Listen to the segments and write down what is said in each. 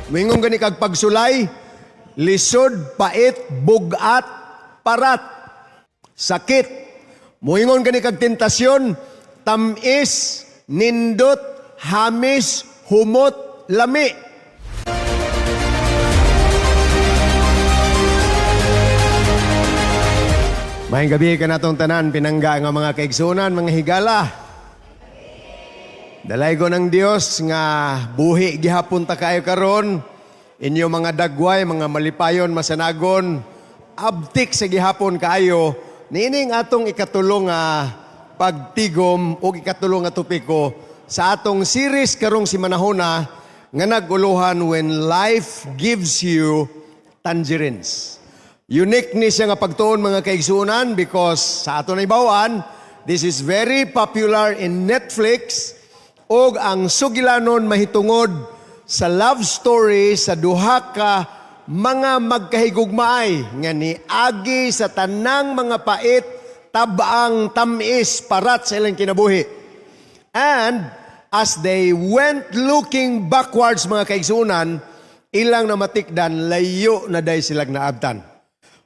Moingon gani kag pagsulay, lisod, pait, bugat, parat, sakit. Moingon gani kag tentasyon, tamis, nindot, hamis, humot, lami. Mahing gabi ka natong tanan, pinangga nga mga kaigsunan, mga higala. Dalay ko ng Dios nga buhi gihapon ta kayo karon, inyo mga dagway, mga malipayon, masanagon, abtik sa gihapon kayo, niining atong ikatulong nga pagtigom o ikatulong nga topiko sa atong series karong si manahona nga naguluhan when life gives you tangerines. Unique ni siya nga pagtuon mga kaigsunan because sa ato na ibawan, this is very popular in Netflix og ang sugilanon mahitungod sa love story sa duha ka mga magkahigugmaay nga niagi sa tanang mga pait, tabang, tamis, parat sa ilang kinabuhi. And as they went looking backwards mga kaigsunan, ilang namatikdan layo na day silang naabtan.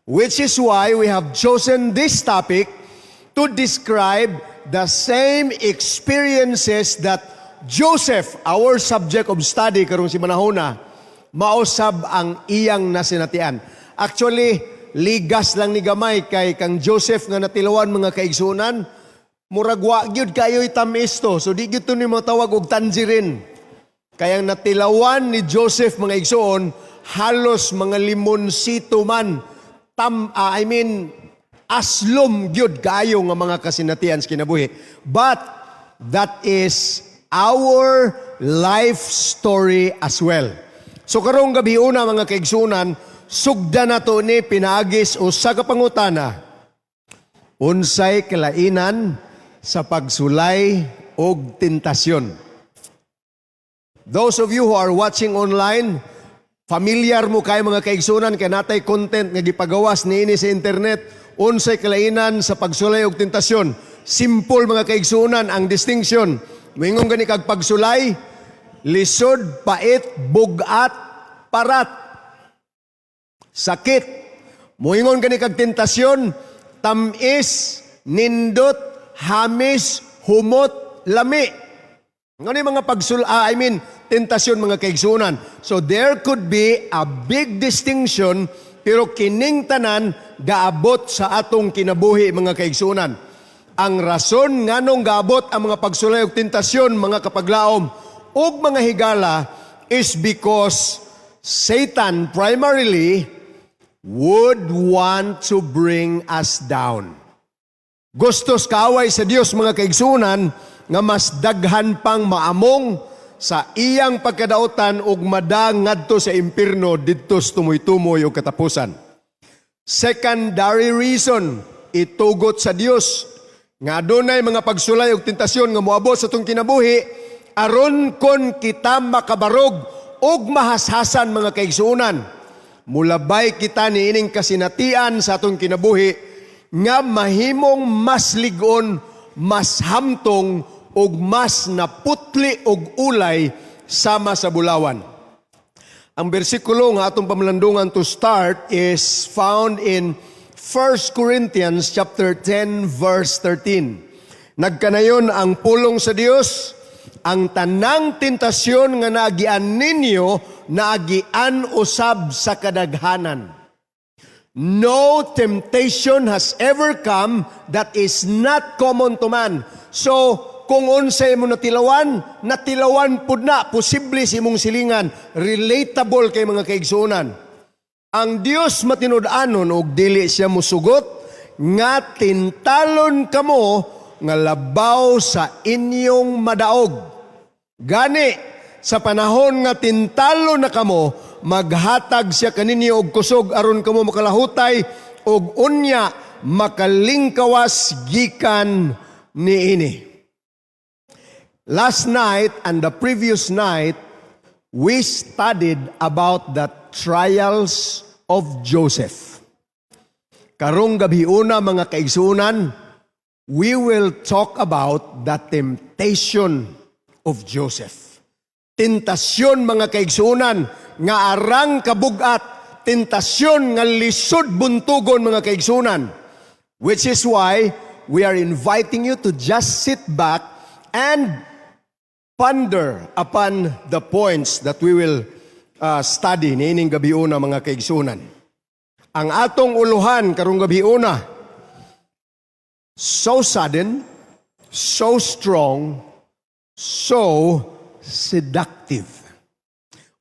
Which is why we have chosen this topic to describe the same experiences that Joseph, our subject of study karong si manahona, mausab ang iyang nasinatian. Actually, ligas lang ni gamay kay kang Joseph nga natilawan mga kaigsunan, muragwa gyud kayo itamis to. So di gyud to ni matawag og tangerine. Kayang natilawan ni Joseph mga igsoon, halos mga limonsito man. Aslom gyud kayo nga mga kasinatian sa kinabuhi. But that is our life story as well. So karong gabi una mga kaigsunan, sugda na to ni pinaagis o sa kapangutana. Unsay kalainan sa pagsulay og tentasyon. Those of you who are watching online, familiar mo kay mga kaigsunan kay natay content nga gipagawas niini sa internet, unsay kalainan sa pagsulay og tentasyon. Simple mga kaigsunan ang distinction. Moingon gani kag pagsulay, lisod, pait, bugat, parat, sakit. Moingon gani kag tentasyon, tamis, nindot, hamis, humot, lami. Ngani mga tentasyon mga kaigsunan. So there could be a big distinction pero kining tanan gaabot sa atong kinabuhi mga kaigsunan. Ang rason nganong gaabot ang mga pagsulay og tentasyon mga kapaglaom ug mga higala is because Satan primarily would want to bring us down. Gustos kaaway sa Dios mga kaigsunan nga mas daghan pang maamong sa iyang pagkadautan ug madang ngadto sa impierno didto tumoy-tumoy og katapusan. Secondary reason, itugot sa Dios nga adunay mga pagsulay og tentasyon nga moabot sa atong kinabuhi aron kon kita makabarog og mahashasan mga kaigsuonan. Mulabay kita niining kasinatian sa atong kinabuhi nga mahimong mas ligon, mas hamtong og mas naputli og ulay sama sa bulawan. Ang bersikulo nga atong pamlandungan to start is found in 1 Corinthians chapter 10 verse 13. Nagkanayon ang pulong sa Dios, ang tanang tentasyon nga naagian ninyo, naagian usab sa kadaghanan. No temptation has ever come that is not common to man. So, kung unsay mo natilawan pud na, posible si mong silingan, relatable kay mga kaigsuonan. Ang Dios matinud-anon og dili siya musugot, nga tintalon kamo nga labaw sa inyong madaog. Gani, sa panahon nga tintalon na kamo, maghatag siya kaninyo og kusog aron kamo makalahutay og unya makalingkawas gikan niini. Last night and the previous night, we studied about the trials of Joseph. Karong gabi una mga kaigsuonan, we will talk about the temptation of Joseph. Tentasyon mga kaigsuonan nga arang kabugat, tentasyon nga lisod buntugon mga kaigsunan. Which is why we are inviting you to just sit back and ponder upon the points that we will study niining gabiuna mga kaigsunan. Ang atong uluhan karong gabiuna, so sudden, so strong, so seductive.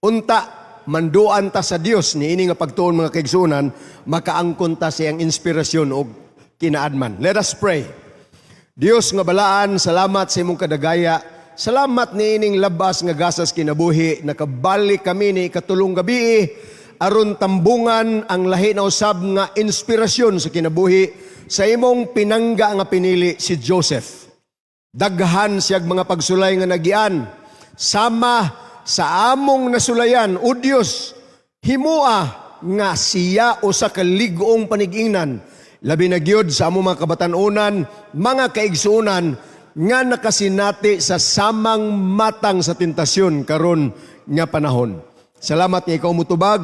Unta, manduan ta sa Dios niini nga pagtuon mga kaigsunan, makaangkon ta siyang inspirasyon o kinaadman. Let us pray. Dios nga balaan, salamat sa imong kadagaya. Salamat niining labas nga gasas kinabuhi. Nakabalik kami ni katulong gabi aron tambungan ang lahi na usab nga inspirasyon sa kinabuhi sa imong pinangga nga pinili si Joseph. Daghan siyag mga pagsulay nga nagian. Sama sa among nasulayan, O Dios, himua nga siya o sa kaligong panigingnan. Labi na gyud sa among mga kabatanunan, mga kaigsuunan, nga nakasinati sa samang matang sa tentasyon karon nga panahon. Salamat nga ikaw mutubag,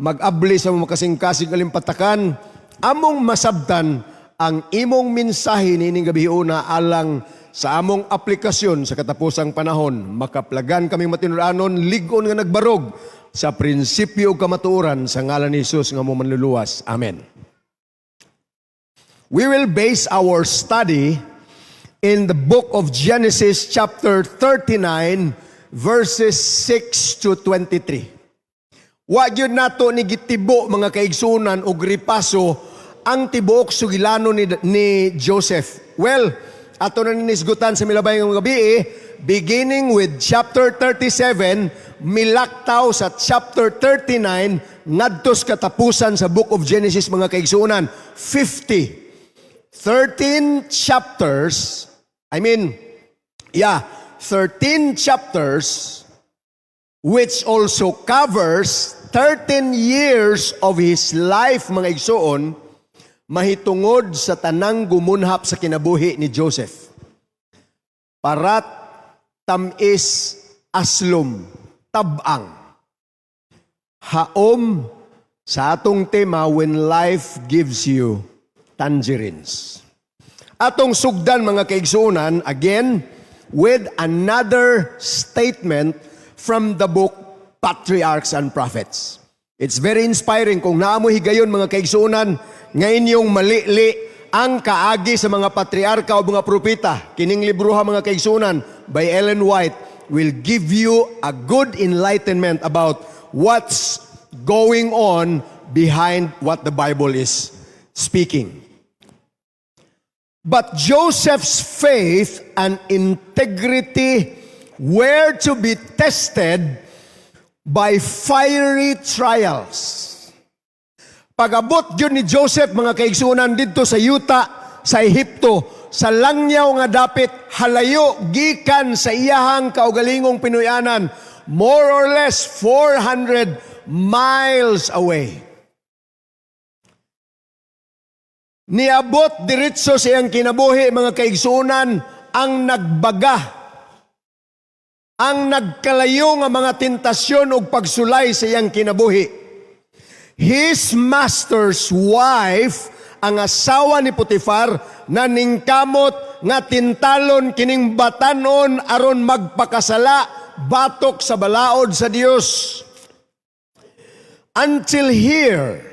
mag-abli sa mga kasing-kasing alimpatakan, among masabtan ang imong mensahe niining gabiuna alang sa among aplikasyon sa katapusang panahon. Makaplagan kaming matinud-anon, ligon nga nagbarog sa prinsipyo ug kamatuoran sa ngalan ni Jesus nga among manluluwas. Amen. We will base our study in the book of Genesis chapter 39 verses 6 to 23. Wa gyud nato ni gitibo mga kaigsunan og ripaso ang tibuok sugilano ni Joseph. Well, ato na ninisgutan sa milabay ng gabi beginning with chapter 37, milaktaw sa chapter 39 ngadtos katapusan sa book of Genesis mga kaigsunan. 13 chapters, 13 chapters, which also covers 13 years of his life, mga igsoon, mahitungod sa tanang gumunhap sa kinabuhi ni Joseph. Parat, tamis, aslom, tabang. Haom sa atong tema, when life gives you tangerines. Atong sugdan mga kaigsuunan, again, with another statement from the book Patriarchs and Prophets. It's very inspiring kung naamo higayon mga kaigsuunan nga inyong malili ang kaagi sa mga patriarka o mga propeta. Kining libruha mga kaigsuunan by Ellen White will give you a good enlightenment about what's going on behind what the Bible is speaking. But Joseph's faith and integrity were to be tested by fiery trials. Pag-abot yun ni Joseph, mga kaigsunan, dito sa yuta, sa Ehipto, sa langyaw nga dapit, halayo, gikan sa iyahang kaugalingong Pinoyanan, more or less 400 miles away. Niabot diretso sa iyang kinabuhi, mga kaigsunan, ang nagbaga, ang nagkalayo nga mga tentasyon o pagsulay sa iyang kinabuhi. His master's wife, ang asawa ni Potifar, na ningkamot nga tintalon kining batanon aron magpakasala batok sa balaod sa Dios. Until here,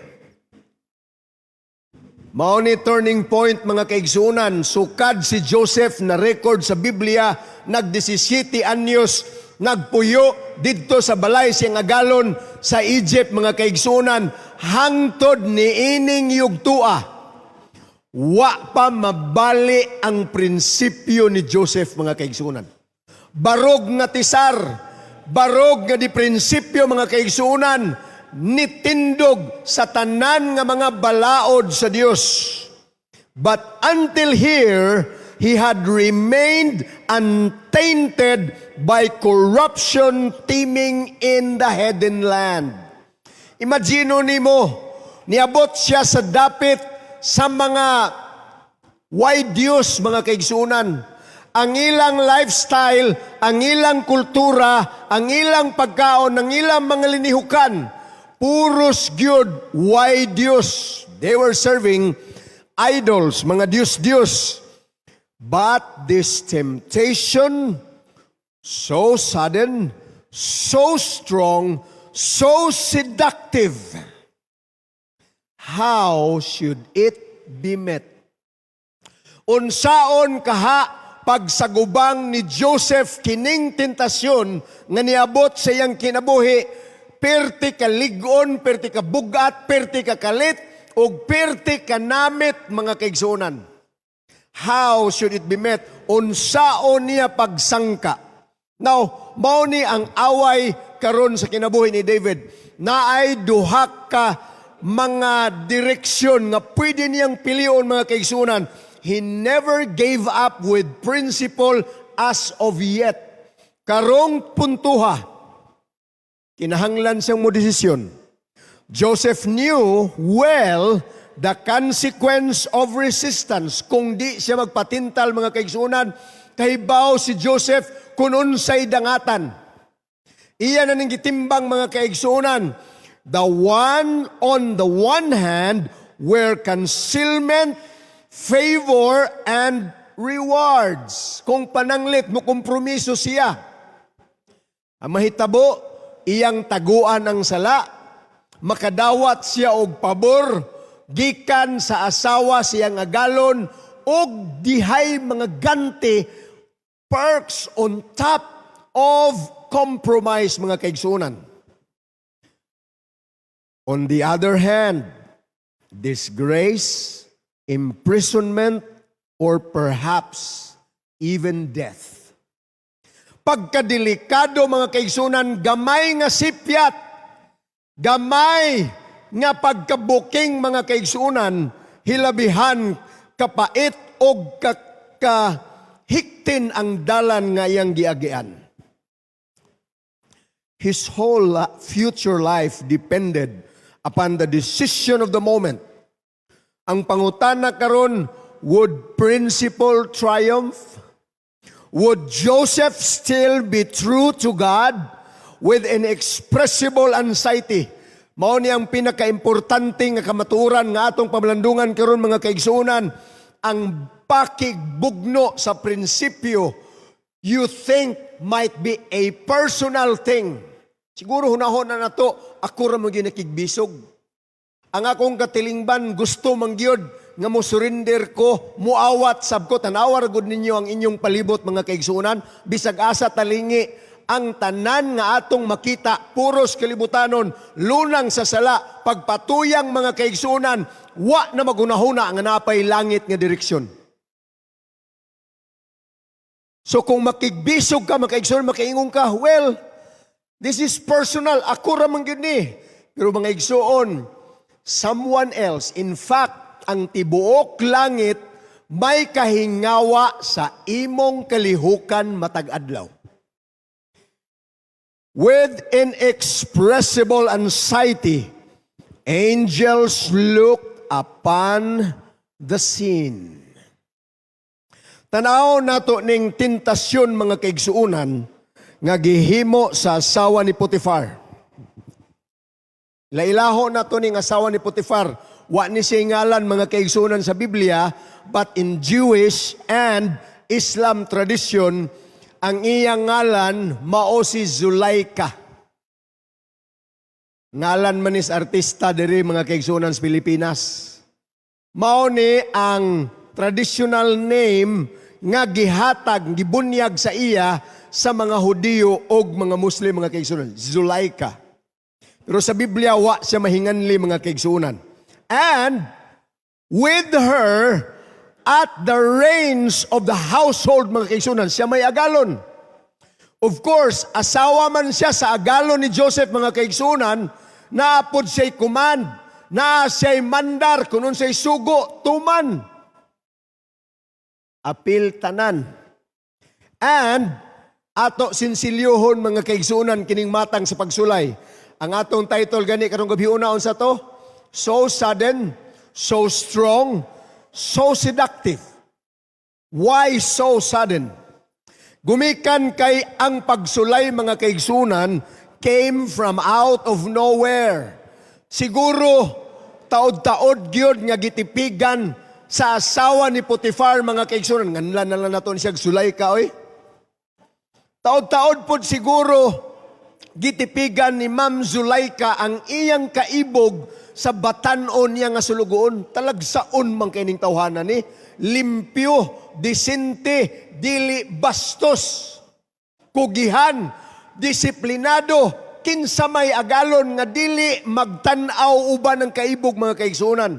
mao ni turning point mga kaigsunan, sukad si Joseph na record sa Biblia, nag-17 anyos, nagpuyo didto sa balay siyang agalon sa Egypt mga kaigsunan, hangtod ni ining yugtua. Wa pa mabali ang prinsipyo ni Joseph mga kaigsunan. Barog nga tisar, barog nga di prinsipyo mga kaigsunan, nitindog sa tanan nga mga balaod sa Dios. But until here, he had remained untainted by corruption teeming in the hidden land. Imagino nimo, niabot siya sa dapit sa mga why Dios mga kaigsunan. ang ilang lifestyle, ang ilang kultura, ang ilang pagkaon, ang ilang mga linihukan, puros gyud why Dios. They were serving idols, mga Diyos-Diyos. But this temptation, so sudden, so strong, so seductive, how should it be met? Unsaon kaha pagsagubang ni Joseph kining tentasyon nga niabot sa iyang kinabuhi, perti ka ligon, perti ka bugat, perti ka kalit, o perti ka namit, mga kaigsunan. How should it be met? Unsaon niya pagsangka? Now, mao ni ang away karon sa kinabuhi ni David. Naay duha ka mga direksyon nga pwede niyang pilion, mga kaigsunan. He never gave up with principle as of yet. Karong puntuha, kinahanglan siyang mo desisyon. Joseph knew well the consequence of resistance. Kung di siya magpatintal, mga kaigsunan, kahibaw si Joseph kung unsay dangatan. Iyan na ning gitimbang, mga kaigsunan. The one on the one hand were concealment, favor, and rewards. Kung pananglit mo kompromiso siya, ang mahitabo, iyang taguan ang sala, makadawat siya og pabor, gikan sa asawa siyang agalon, og dihay mga ganti, perks on top of compromise, mga kaigsunan. On the other hand, disgrace, imprisonment, or perhaps even death. Pagkadelikado, mga kaigsunan, gamay nga sipyat, gamay nga pagkabuking, mga kaigsunan, hilabihan, kapait, o kakahiktin ang dalan nga iyang giagian. His whole future life depended upon the decision of the moment. Ang pangutana karon, would principle triumph? Would Joseph still be true to God with inexpressible anxiety? Mao ni ang pinakaimportante nga kamaturan nga atong pamalandungan karon, mga kaigsunan, ang pakigbugno sa prinsipyo you think might be a personal thing. Siguro hunahon na nato, ako ra mo ginakigbisog. Ang akong katilingban gusto mangyod nga mo surrender ko, muawat sab ko, tanawar gud ninyo ang inyong palibot, mga kaigsunan, bisag asa talingi ang tanan nga atong makita, puros kalibutanon, lunang sa sala, pagpatuyang, mga kaigsunan, wa na magunahuna nga napay langit nga direksyon. So kung makigbisog ka, mga kaigsunan, makaingon ka, well, this is personal, ako ra man gyud ni. Pero mga igsuon, someone else, in fact, ang tibuok langit may kahingawa sa imong kalihukan matag adlaw. With inexpressible anxiety, angels look upon the scene. Tanaw nato ning tentasyon, mga kaigsuunan, nga gihimo sa asawa ni Potifar. Lailaho na to ning asawa ni Potifar. Wa ni siya ngalan, mga kaigsunan, sa Biblia, but in Jewish and Islam tradition, ang iyang ngalan mao si Zulaika. Ngalan man is artista diri, mga kaigsunan, sa Pilipinas. Mao ni ang traditional name nga gihatag, gibunyag sa iya sa mga Hudiyo o mga Muslim, mga kaigsunan, Zulaika. Pero sa Biblia, wa siya mahinganli, mga kaigsunan. And with her at the reins of the household, mga kaigsunan, siya may agalon. Of course, asawa man siya sa agalon ni Joseph, mga kaigsunan, naapod siya'y command, na siya'y mandar, kunon siya'y sugo, tuman. Apil tanan. And ato sinsilyohon, mga kaigsunan, kining matang sa pagsulay. Ang atong title gani karong gabi una, unsa to? So sudden, so strong, so seductive. Why so sudden? Gumikan kay ang pagsulay mga kaigsunan came from out of nowhere. Siguro taod-taod gyud nga gitipigan sa asawa ni Potifar mga kaigsunan. Nganlan na lang naton siya sulay ka oy. Taod-taod pod siguro gitipigan ni Ma'am Zulaika ang iyang kaibog sa batanon niya nga sulugoon. Talagsaon man kay ning tawhanan ni limpyo, disente, dili bastos, kugihan, disiplinado, kinsa may agalon nga dili magtan-aw uban ng kaibog mga kaigsunan.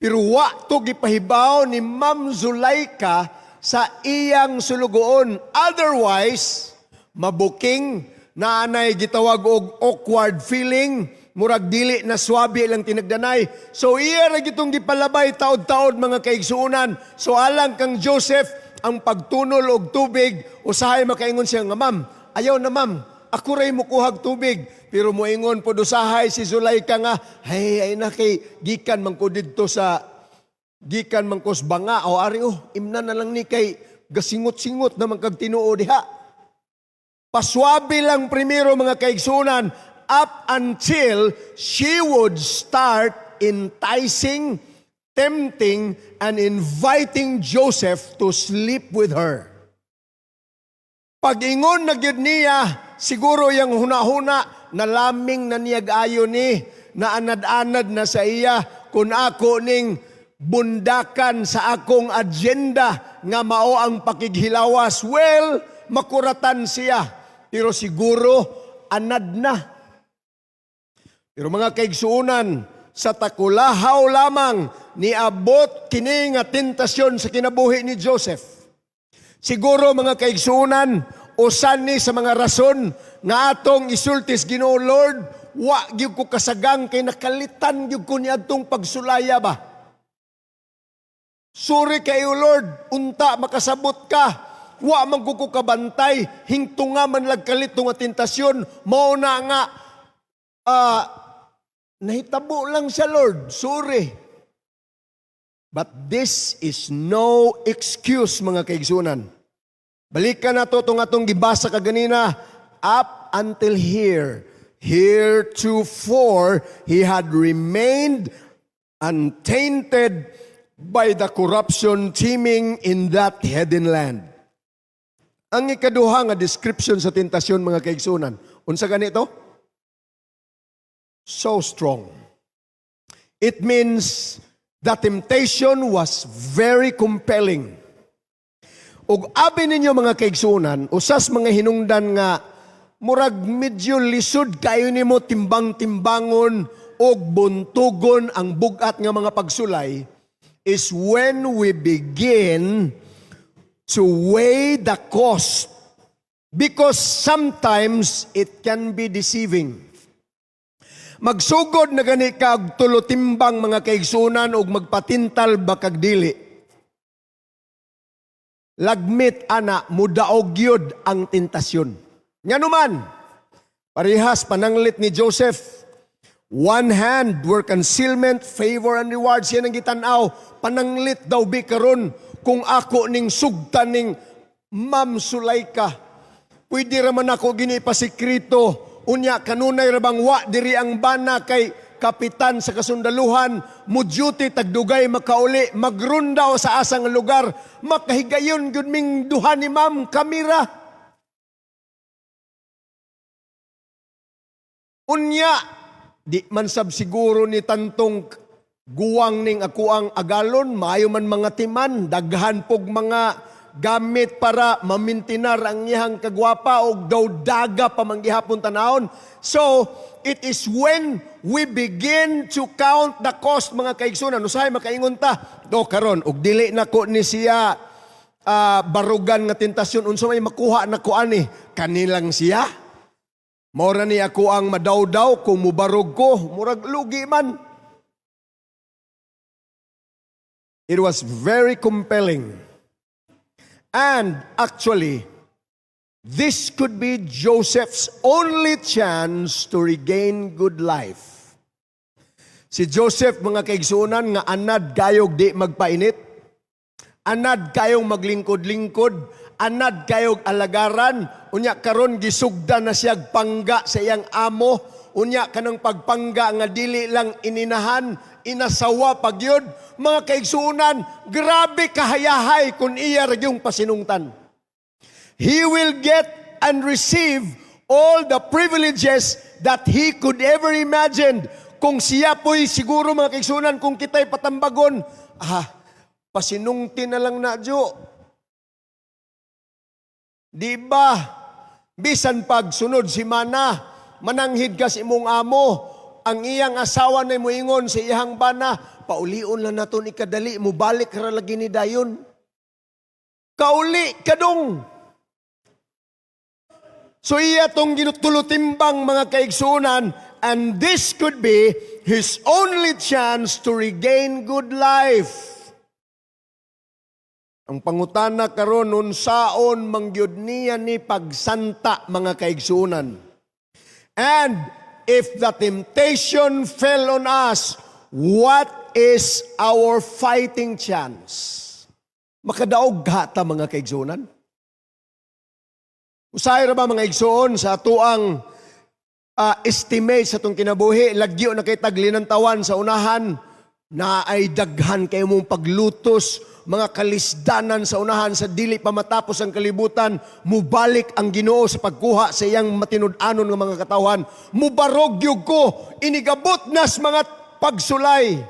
Pero wa to gipahibaw ni Ma'am Zulaika sa iyang sulugoon. Otherwise, mabuking na anay gitawag og awkward feeling, murag dili na swabe lang tinagdanay. So iya ra gitong gipalabay taod-taod mga kaigsuunan. So alang kang Joseph ang pagtunol og tubig, usahay makaingon siya nga, ma'am, ayaw na ma'am, ako ray mo kuhag tubig. Pero moingon po usahay si Zulaika nga, ay na kay gikan man ko didto sa gikan man kos banga o ari imna na lang ni kay gasingot-singot na kag tinuod diha. Paswabe lang primero mga kaigsunan up until she would start enticing, tempting, and inviting Joseph to sleep with her. Pag-ingon na gyud niya, siguro yung huna-huna, nalaming na niyag-ayo ni, na anad-anad na sa iya, kung ako ning bundakan sa akong agenda nga mao ang pakighilawas. Well, makuratan siya, pero siguro anad na. Pero mga kaigsuunan, sa takulahaw lamang niabot kini nga tentasyon sa kinabuhi ni Joseph. Siguro mga kaigsuunan, usan ni sa mga rason nga atong isultis Ginoo Lord, wa gyud ko kasagang kay nakalitan gyud ko niadtong pagsulaya ba. Suri kayo Lord, unta makasabot ka. Wa man ko kabantay, hingtunga man lagkalit nga tentasyon, mao na nga nahitabo lang siya Lord, sorry. But this is no excuse mga kaigsunan. Balikan na to itong atong gibasa kaganina, up until here. Heretofore, he had remained untainted by the corruption teeming in that heathen land. Ang ikaduha nga description sa tentasyon mga kaigsunan, unsa ganito? So strong. It means the temptation was very compelling. Ug abi ninyo mga kaigsunan, usas mga hinungdan nga murag medyo lisod kayo nimo timbang-timbangon og buntugon ang bugat nga mga pagsulay is when we begin to weigh the cost, because sometimes it can be deceiving. Magsugod na gani kag tulo-timbang mga kaigsunan ug magpatintal bakag dili. Lagmit ana mudaog gyud ang tentasyon. Nganuman, parehas pananglit ni Joseph. One hand were concealment, favor, and reward. Siya nang gitan-aw, pananglit daw bi karon kung ako ning sugtan ning Ma'am Zulaika. Pwede raman ako gini pasikreto. Unya kanunay ra bang wa diri ang bana kay kapitan sa kasundaluhan, mudyuti tagdugay makauli, magrundaw sa asang lugar, makahigayon gyud ming duha ni ma'am kamera. Unya di man sab siguro ni tantong guwang ning ako ang agalon, maayo man mga timan, daghan pog mga gamit para mamintinar ang iyang kagwapa o daw daga pa manggihapon tanahon. So, it is when we begin to count the cost mga kaigsunan. Usahay makaingon ta, do karon og dili nako ni siya barugan nga tentasyon, unsa may makuha nako ani kanilang siya. Mora ni ako ang madawdaw kung mubarog ko, murag lugi man. It was very compelling. And actually, this could be Joseph's only chance to regain good life. Si Joseph, mga kaigsunan, nga anad kayog di magpainit, anad kayong maglingkod-lingkod, anad kayog alagaran, unya karon gisugdan na siya pangga sa iyang amo, unya kanang pagpangga nga dili lang ininahan, inasawa pagyud. Mga kaigsuunan, grabe kahayahay kung iya ra yung pasinungtan. He will get and receive all the privileges that he could ever imagine. Kung siya po'y siguro mga kaigsuunan, kung kita'y patambagon, pasinungti na lang na, Jo. Di ba? Bisan pagsunod si Mana, mananghid ka si imong amo, ang iyang asawa na moingon sa iyang bana, paulion lang naton ikadali, mo balik ra lagi ni dayon. Kauli kadong. So iya tong ginutulutimbang mga kaigsuunan, and this could be his only chance to regain good life. Ang pangutana karon unsaon mangyud niya ni pagsanta mga kaigsuunan. And if the temptation fell on us, what is our fighting chance? Makadaog hata mga kaigsuunan. Usahay ra ba mga igsuon sa atuang estimate sa itong kinabuhi, lagyo na kay taglinang tawan sa unahan, na ay daghan kayo mong paglutos, mga kalisdanan sa unahan, sa dili pa matapos ang kalibutan, mubalik ang Ginoo sa pagkuha sa iyang matinud-anon ng mga katawan, mubarog yug ko, inigabot nas mga pagsulay.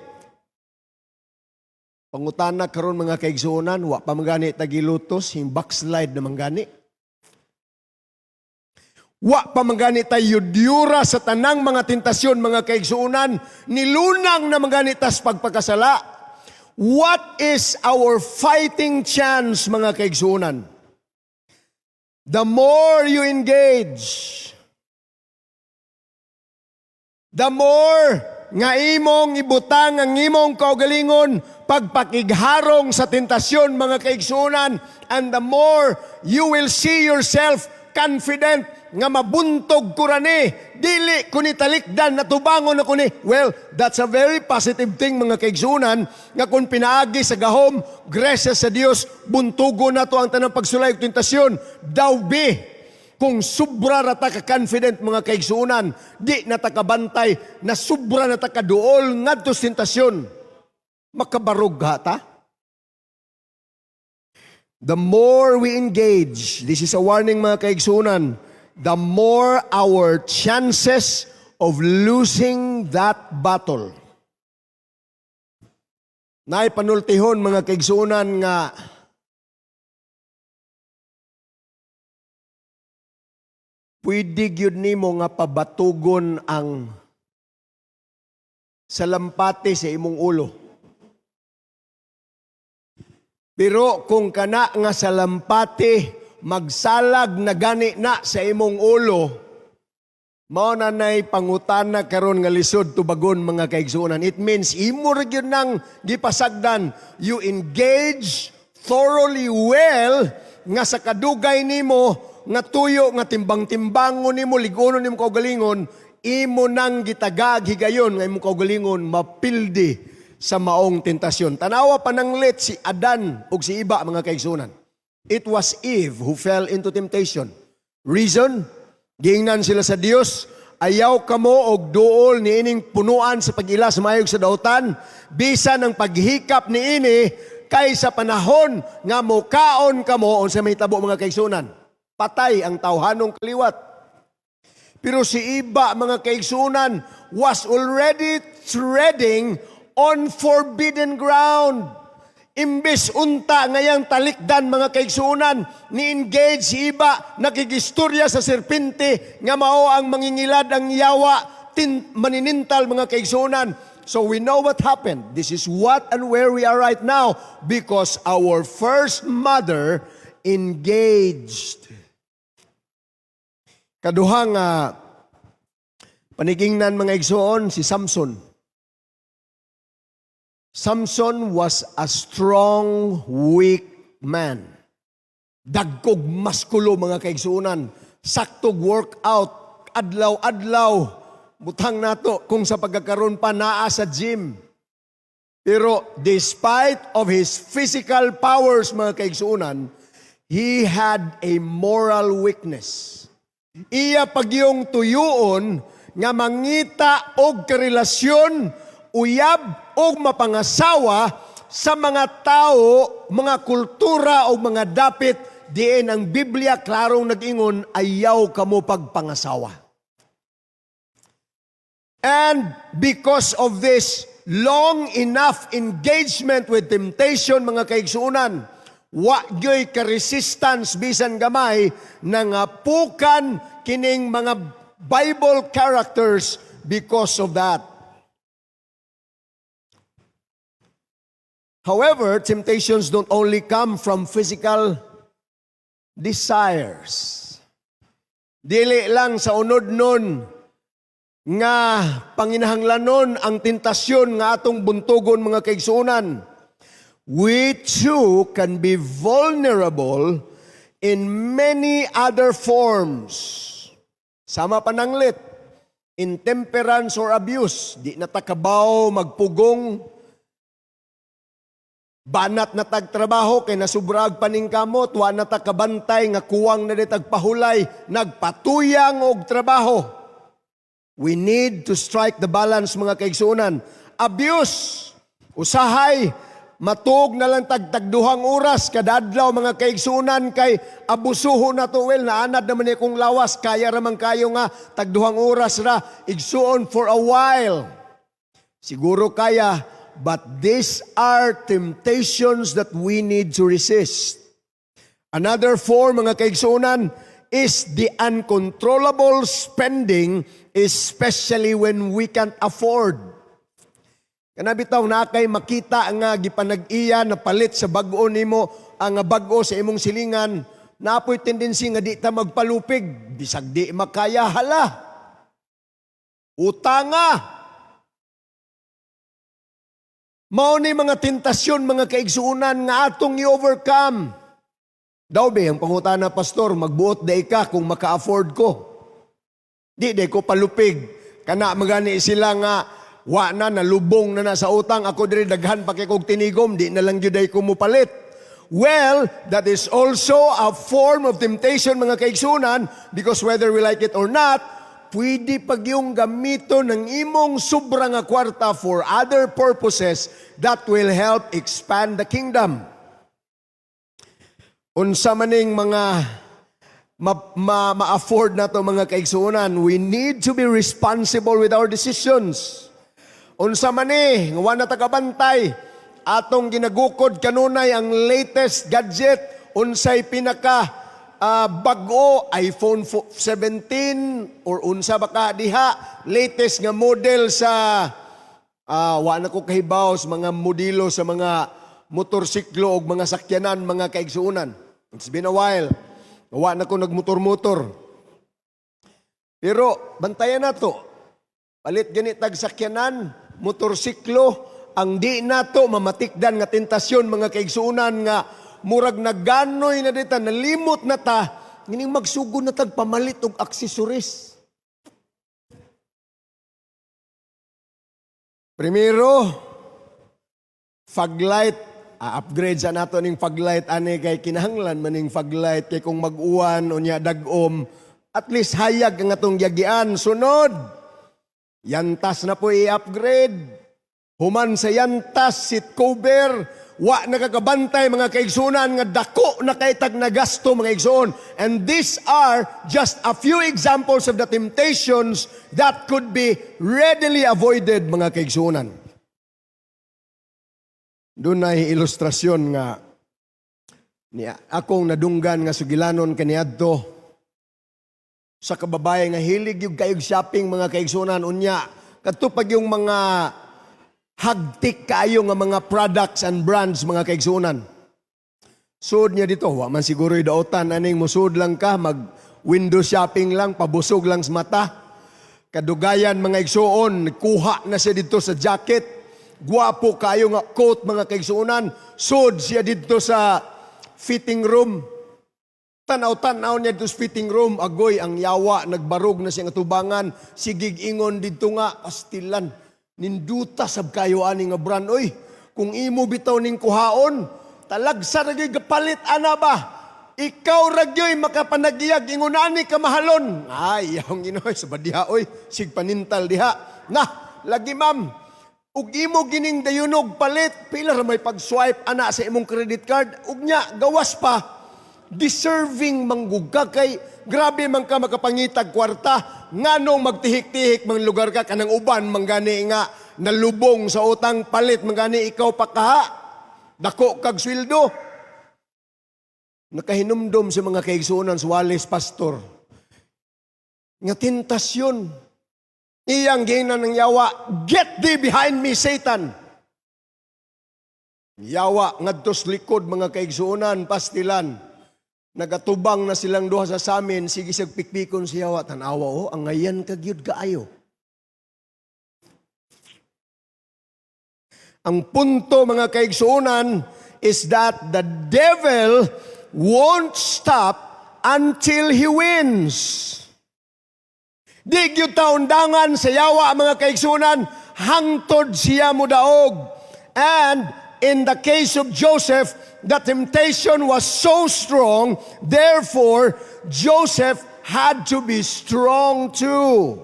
Pangutana karon mga kaigsuonan, wa pa mangani tagilutos, yung backslide na mangani. Wa pa mangani tayo yudyura sa tanang mga tentasyon, mga kaigsuunan, nilunang na mangani tas pagpakasala. What is our fighting chance, mga kaigsuunan? The more you engage, the more nga imong ibutang ang imong kaugalingon pagpakigharong sa tentasyon, mga kaigsuunan, and the more you will see yourself confident nga mabuntog ko rani, dili ko ni talikdan, natubangon ako ni. Well, that's a very positive thing mga kaigsuunan, nga kung pinaagi sa gahom, grasya sa Dios, buntugo na to ang tanang pagsulay ug tentasyon. Daw be, kung subra na ta ka-confident mga kaigsuunan, di na ta kabantay, na subra na ta kaduol ngadto sa tentasyon. Makabarog hata. The more we engage, this is a warning mga kaigsuunan, the more our chances of losing that battle. Naipanultihon mga kaigsuunan nga pwede gyud nimo nga pabatugon ang salampati sa imong ulo. Pero kung kana nga salampati magsalag na gani na sa imong ulo, mao na nay pangutana karon nga lisod tubagon mga kaigsuonan. It means imo ra gyud nang gipasagdan, you engage thoroughly well nga sa kadugay nimo nga tuyo nga timbang-timbangon nimo, ligonon nimo kaugalingon, imo nang gitagag higayon nga imong kaugalingon mapildi sa maong tentasyon. Tanawa pananglit si Adan ug si Iba mga kaigsuonan. It was Eve who fell into temptation. Reason? Giingnan sila sa Dios, ayaw kamo og duol ni ining punuan sa pag-ila sa mayog sa dautan, bisan ang paghikap ni ini kay sa panahon nga mokaon kamo unsa may tabo mga kaigsuonan. Patay ang tawhanong kaliwat. Pero si Iba mga kaigsuonan was already treading on forbidden ground. Imbes unta ngayang talikdan mga kaigsuunan, ni-engage si Iba, nakigistorya sa serpente, nga mao ang mangingilad ang yawa, maninintal mga kaigsuunan. So we know what happened. This is what and where we are right now because our first mother engaged. Kaduhang panigingnan mga igsuon, si Samson. Samson was a strong, weak man. Dagkog maskulo mga kaigsuunan. Saktog workout, adlaw-adlaw. Butang nato kung sa pagkakaroon pa naa sa gym. Pero despite of his physical powers mga kaigsuunan, he had a moral weakness. Iya pagyong tuyuon nga mangita og karelasyon, uyab og mapangasawa sa mga tao, mga kultura o mga dapit diin ang Biblia klarong nag-ingon ayaw kamo pagpangasawa. And because of this long enough engagement with temptation, mga kaigsuunan, wa gyoy ka-resistance bisan gamay nangapukan kining mga Bible characters because of that. However, temptations don't only come from physical desires. Dili lang sa unod nun nga panginahanglanon ang tentasyon nga atong buntugon, mga kaigsuunan. We too can be vulnerable in many other forms. Sama pananglit, intemperance or abuse, di natakabaw, magpugong, banat na tagtrabaho, kay nasubrag paningkamot, wa na takabantay, nga kuwang na di tagpahulay, nagpatuyang og trabaho. We need to strike the balance, mga kaigsuunan. Abuse, usahay, matug na lang tagtagduhang oras, kadadlaw, mga kaigsuunan, kay abusuho na to, well, naanad naman kong lawas, kaya ramang kayo nga, tagduhang oras ra, igsuon for a while. Siguro kaya, but these are temptations that we need to resist. Another form, mga kaigsuunan, is the uncontrollable spending, especially when we can't afford. Kanabitaw na kay makita nga gipanag-iya na palit sa bag-o nimo, ang bag-o sa imong silingan, napoy tendency nga di ta magpalupig, bisag di makaya, hala. Utanga. Mao ni mga tentasyon, mga kaigsuunan nga atong i-overcome. Daw be, ang pangutana, pastor, magbuot day ka kung maka-afford ko. Di ko palupig. Kana magani sila nga, wa na, nalubong na sa utang, ako diri daghan pa kay kog tinigom, di na lang juday ko mupalit. Well, that is also a form of temptation, mga kaigsunan, because whether we like it or not, pwede pag yung gamito ng imong sobra nga kwarta for other purposes that will help expand the kingdom. Unsa maning mga ma-afford na to, mga kaigsuunan, we need to be responsible with our decisions. Unsa man nga wala tagabantay, atong ginagukod kanunay ang latest gadget, unsay pinaka bag-o, iPhone 17 or unsa baka diha, latest nga model sa wala ko kahibaw sa mga modelo sa mga motorsiklo o mga sakyanan, mga kaigsuunan. It's been a while. Wa na ko nagmotor-motor. Pero bantayan na to. Palit ganit tag sakyanan, motorsiklo, ang di na to mamatikdan nga tentasyon, mga kaigsuunan, nga murag naganoy na dita, nalimot na ta, ngining magsugod na tag pamalit og aksesoris. Primero, fog light. Upgrade sa nato ning fog light, ani kay kinahanglan maning fog light, kay kung mag-uwan o niya dagom, at least hayag ang atong yagian. Sunod, yantas na po i-upgrade. Human sa yantas, seat cover, wa nakakabantay, mga kaigsunan, nga dako na kay tag nagasto, mga igsoon. And these are just a few examples of the temptations that could be readily avoided, mga kaigsunan. Doon na ilustrasyon nga niya akong nadunggan nga sugilanon kaniadto sa kababayan nga hilig yung kayog shopping, mga kaigsunan, unya kadto pag yung mga hagtik kayo nga mga products and brands, mga kaigsunan. Sud niya dito, wa man siguro idautan aning musud lang ka, mag window shopping lang, pabusog lang sa mata. Kadugayan, mga igsuon, kuha na siya dito sa jacket. Guwapo kayo nga coat, mga kaigsuunan. Sud siya dito sa fitting room. Tanaw-tanaw niya dito sa fitting room. Agoy, ang yawa, nagbarog na siya nga tubangan. Sigig ingon dito nga, pastilan. Ninduta sab kayo ani nga brand. Oy, kung imo bitaw ning kuhaon, talagsa na kapalit, ana ba? ikaw ragyoy makapanagiyag ingunani ka mahalon. Ay, yaong Ginoo sa badiha oy, sig panintal diha. Nah, lagi ma'am, ug imo gining dayunog palit, pila ra may pag-swipe ana sa imong credit card, ug nya gawas pa deserving manggugka kay grabe man ka makapangitag kwarta nganong magtihik-tihik mang lugar ka kanang uban manggani nga nalubong sa utang palit manggani ikaw pa kaha dako kag sweldo. Nakahinumdom sa mga kaigsuonan sa Walis pastor nga tentasyon iyang giingnan ng yawa, get thee behind me Satan. Yawa ngadto sa likod mga kaigsuonan pastilan. Nagatubang na silang duha sa samin, sige siyag pikpikon si yawa, tanawa ang ngayan kagyud kaayo. Ang punto mga kaigsuonan is that the devil won't stop until he wins. Di gyud taundangan sa yawa mga kaigsuonan, hangtod siya mudaog. And in the case of Joseph, the temptation was so strong, therefore, Joseph had to be strong too.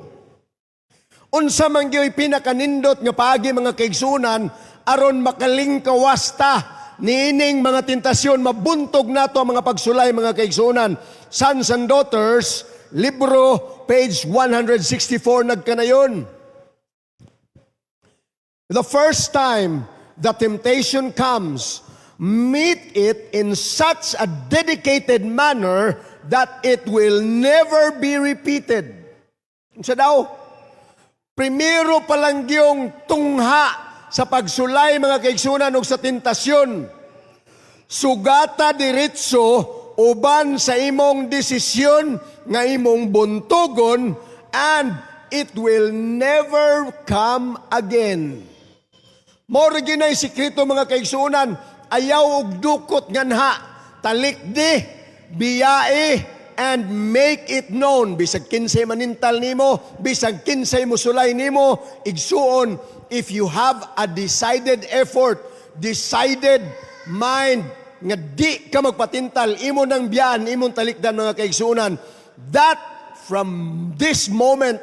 Unsa man gyoy pinakanindot nga paagi mga kaigsuonan, aron makalingkawasta niining mga tentasyon, mabuntog nato ang mga pagsulay mga kaigsuonan. Sons and Daughters, libro, page 164, nagkanayon. The first time the temptation comes, meet it in such a dedicated manner that it will never be repeated. Unsa daw? Primero pa lang yung tungha sa pagsulay mga kaigsuonan ug sa tentasyon. Sugata diretso uban sa imong desisyon nga imong buntugon and it will never come again. Mao ra ginay sikreto mga kaigsuonan, ayaw og dukot nganha, talikdi, biyae, and make it known. Bisag kinsay manintal nimo, bisag kinsay musulay nimo, igsuon, if you have a decided effort, decided mind, nga di ka magpatintal, imo nang biyan, imong talikdan mga kaigsuonan, that from this moment,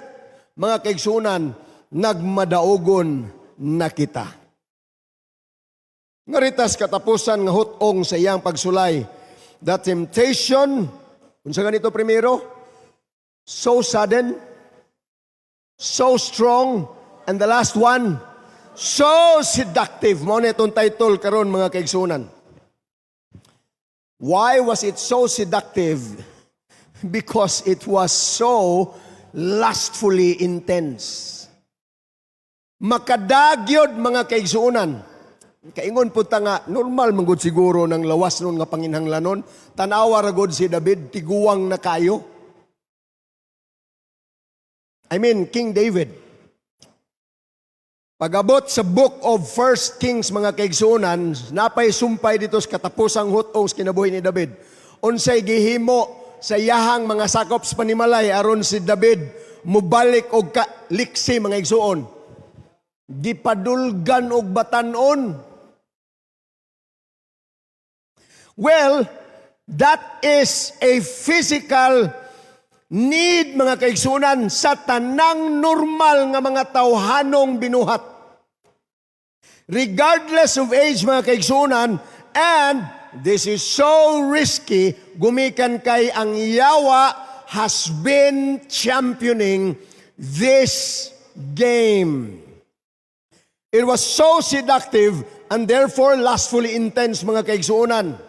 mga kaigsuonan, nagmadaogon na kita. Ngaritas katapusan nga hutong sa iyang pagsulay, the temptation, unsa ganito primero, so sudden, so strong, and the last one, so seductive. Mao na itong title karon mga kaigsuonan. Why was it so seductive? Because it was so lustfully intense. Makadagyod mga kaigsuonan. Kaingon po ta nga, normal manggod siguro ng lawas nun nga panginhanglanon. Tanawa ragod si David, tiguwang na kayo. I mean, King David. Pagabot sa book of 1 Kings mga kaigsuonan, napay sumpay dito sa katapusang hutong sa kinabuhi ni David. Unsay gihimo sa yahang mga sakop sa panimalay aron si David mubalik og liksi mga igsuon. Gipadulgan og batanon. Well, that is a physical need mga kaigsuonan sa tanang normal nga mga tawhanong binuhat. Regardless of age mga kaigsuonan, and this is so risky, gumikan kay ang yawa has been championing this game. It was so seductive and therefore lustfully intense mga kaigsuonan.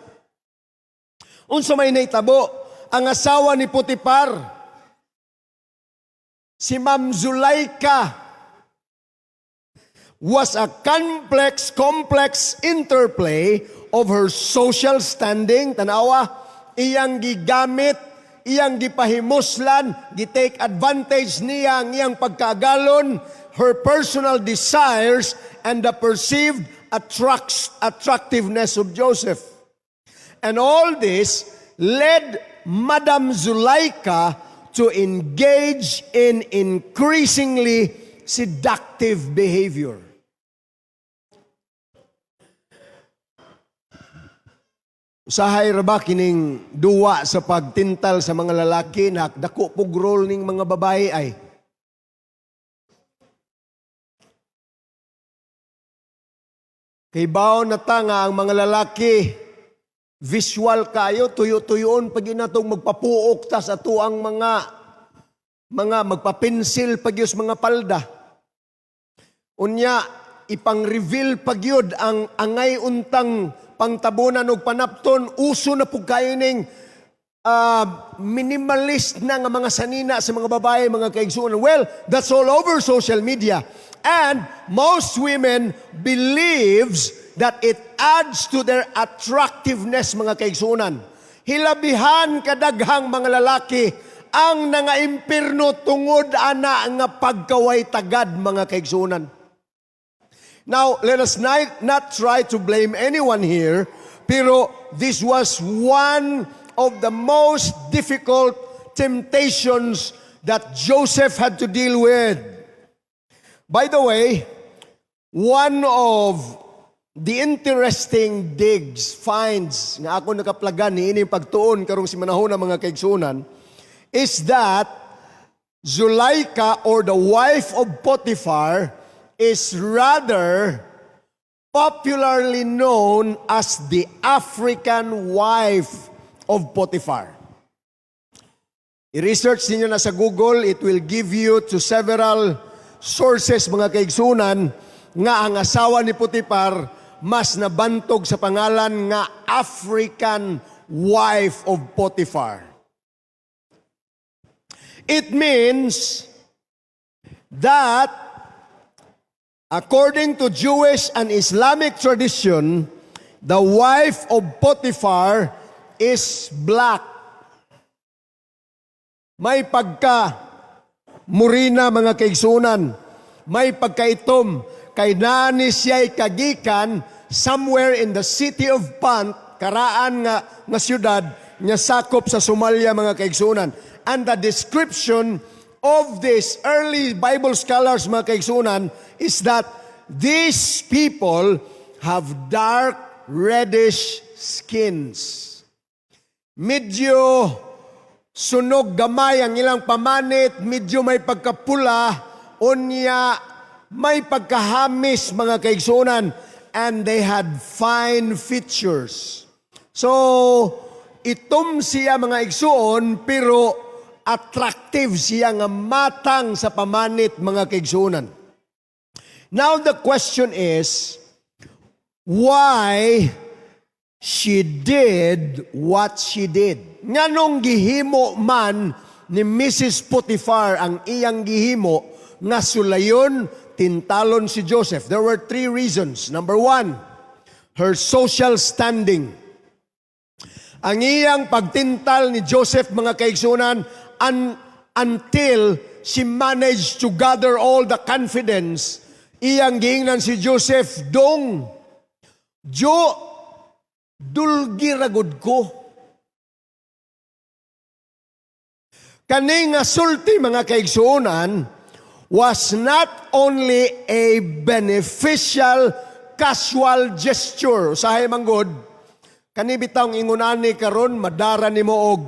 Unsa may naitabo, ang asawa ni Potiphar, si Ma'am Zulaika, was a complex interplay of her social standing, tanawa, iyang gigamit, iyang gipahimuslan, gitake advantage niya ang iyang pagkaagalon, her personal desires, and the perceived attractiveness of Joseph. And all this led Madam Zulaika to engage in increasingly seductive behavior. Usahay ra ba kining duwa sa pagtintal sa mga lalaki na dako pug role ning mga babae ay kay baon na ta nga ang mga lalaki visual kayo, tuyo-tuyoon pag inatong magpapuok ta sa tuang mga magpapensil pag yus mga palda. Unya, ipang-reveal pag yun ang angay untang pangtabunan o panapton, uso na po kayo ning minimalist na nga mga sanina sa mga babae, mga kaigsunan. Well, that's all over social media. And most women believes that it adds to their attractiveness, mga kaigsunan. Hilabihan kadaghang mga lalaki ang nangaimpirno tungod ana nga pagkaway tagad, mga kaigsunan. Now, let us not try to blame anyone here, pero this was one of the most difficult temptations that Joseph had to deal with. By the way, one of the interesting finds nga ako nakaplagan ni ini pagtuon karong si manahon ng mga kaigsunan is that Zuleika, or the wife of Potiphar, is rather popularly known as the African wife of Potiphar. I-research niyo na sa Google, it will give you to several sources, mga kaigsunan, nga ang asawa ni Potiphar mas nabantog sa pangalan nga African wife of Potiphar. It means that according to Jewish and Islamic tradition, the wife of Potiphar is black. May pagka-murina, mga kaigsunan. May pagkaitom. Kay nani siya'y kagikan somewhere in the city of Pant, karaan nga siyudad, nga sakop sa Somalia, mga kaigsunan. And the description of these early Bible scholars, mga kaigsunan, is that these people have dark, reddish skins. Medyo sunog gamay ang ilang pamanit, medyo may pagkapula, unya may pagkahamis, mga kaigsunan, and they had fine features. So, itom siya, mga igsuon, pero attractive siya nga matang sa pamanit, mga kaigsunan. Now the question is, why she did what she did? Nganong gihimo man ni Mrs. Potiphar ang iyang gihimo nga sulayon, tintalon si Joseph? There were 3 reasons. Number 1, her social standing. Ang iyang pagtintal ni Joseph, mga kaigsunan, until she managed to gather all the confidence, iyang giingnan si Joseph, dong, dulgi ragod ko. Kani nga sulti, mga kaigsunan, was not only a beneficial casual gesture. Usahay manggod, kani bitawng ingunani karon madara nimo og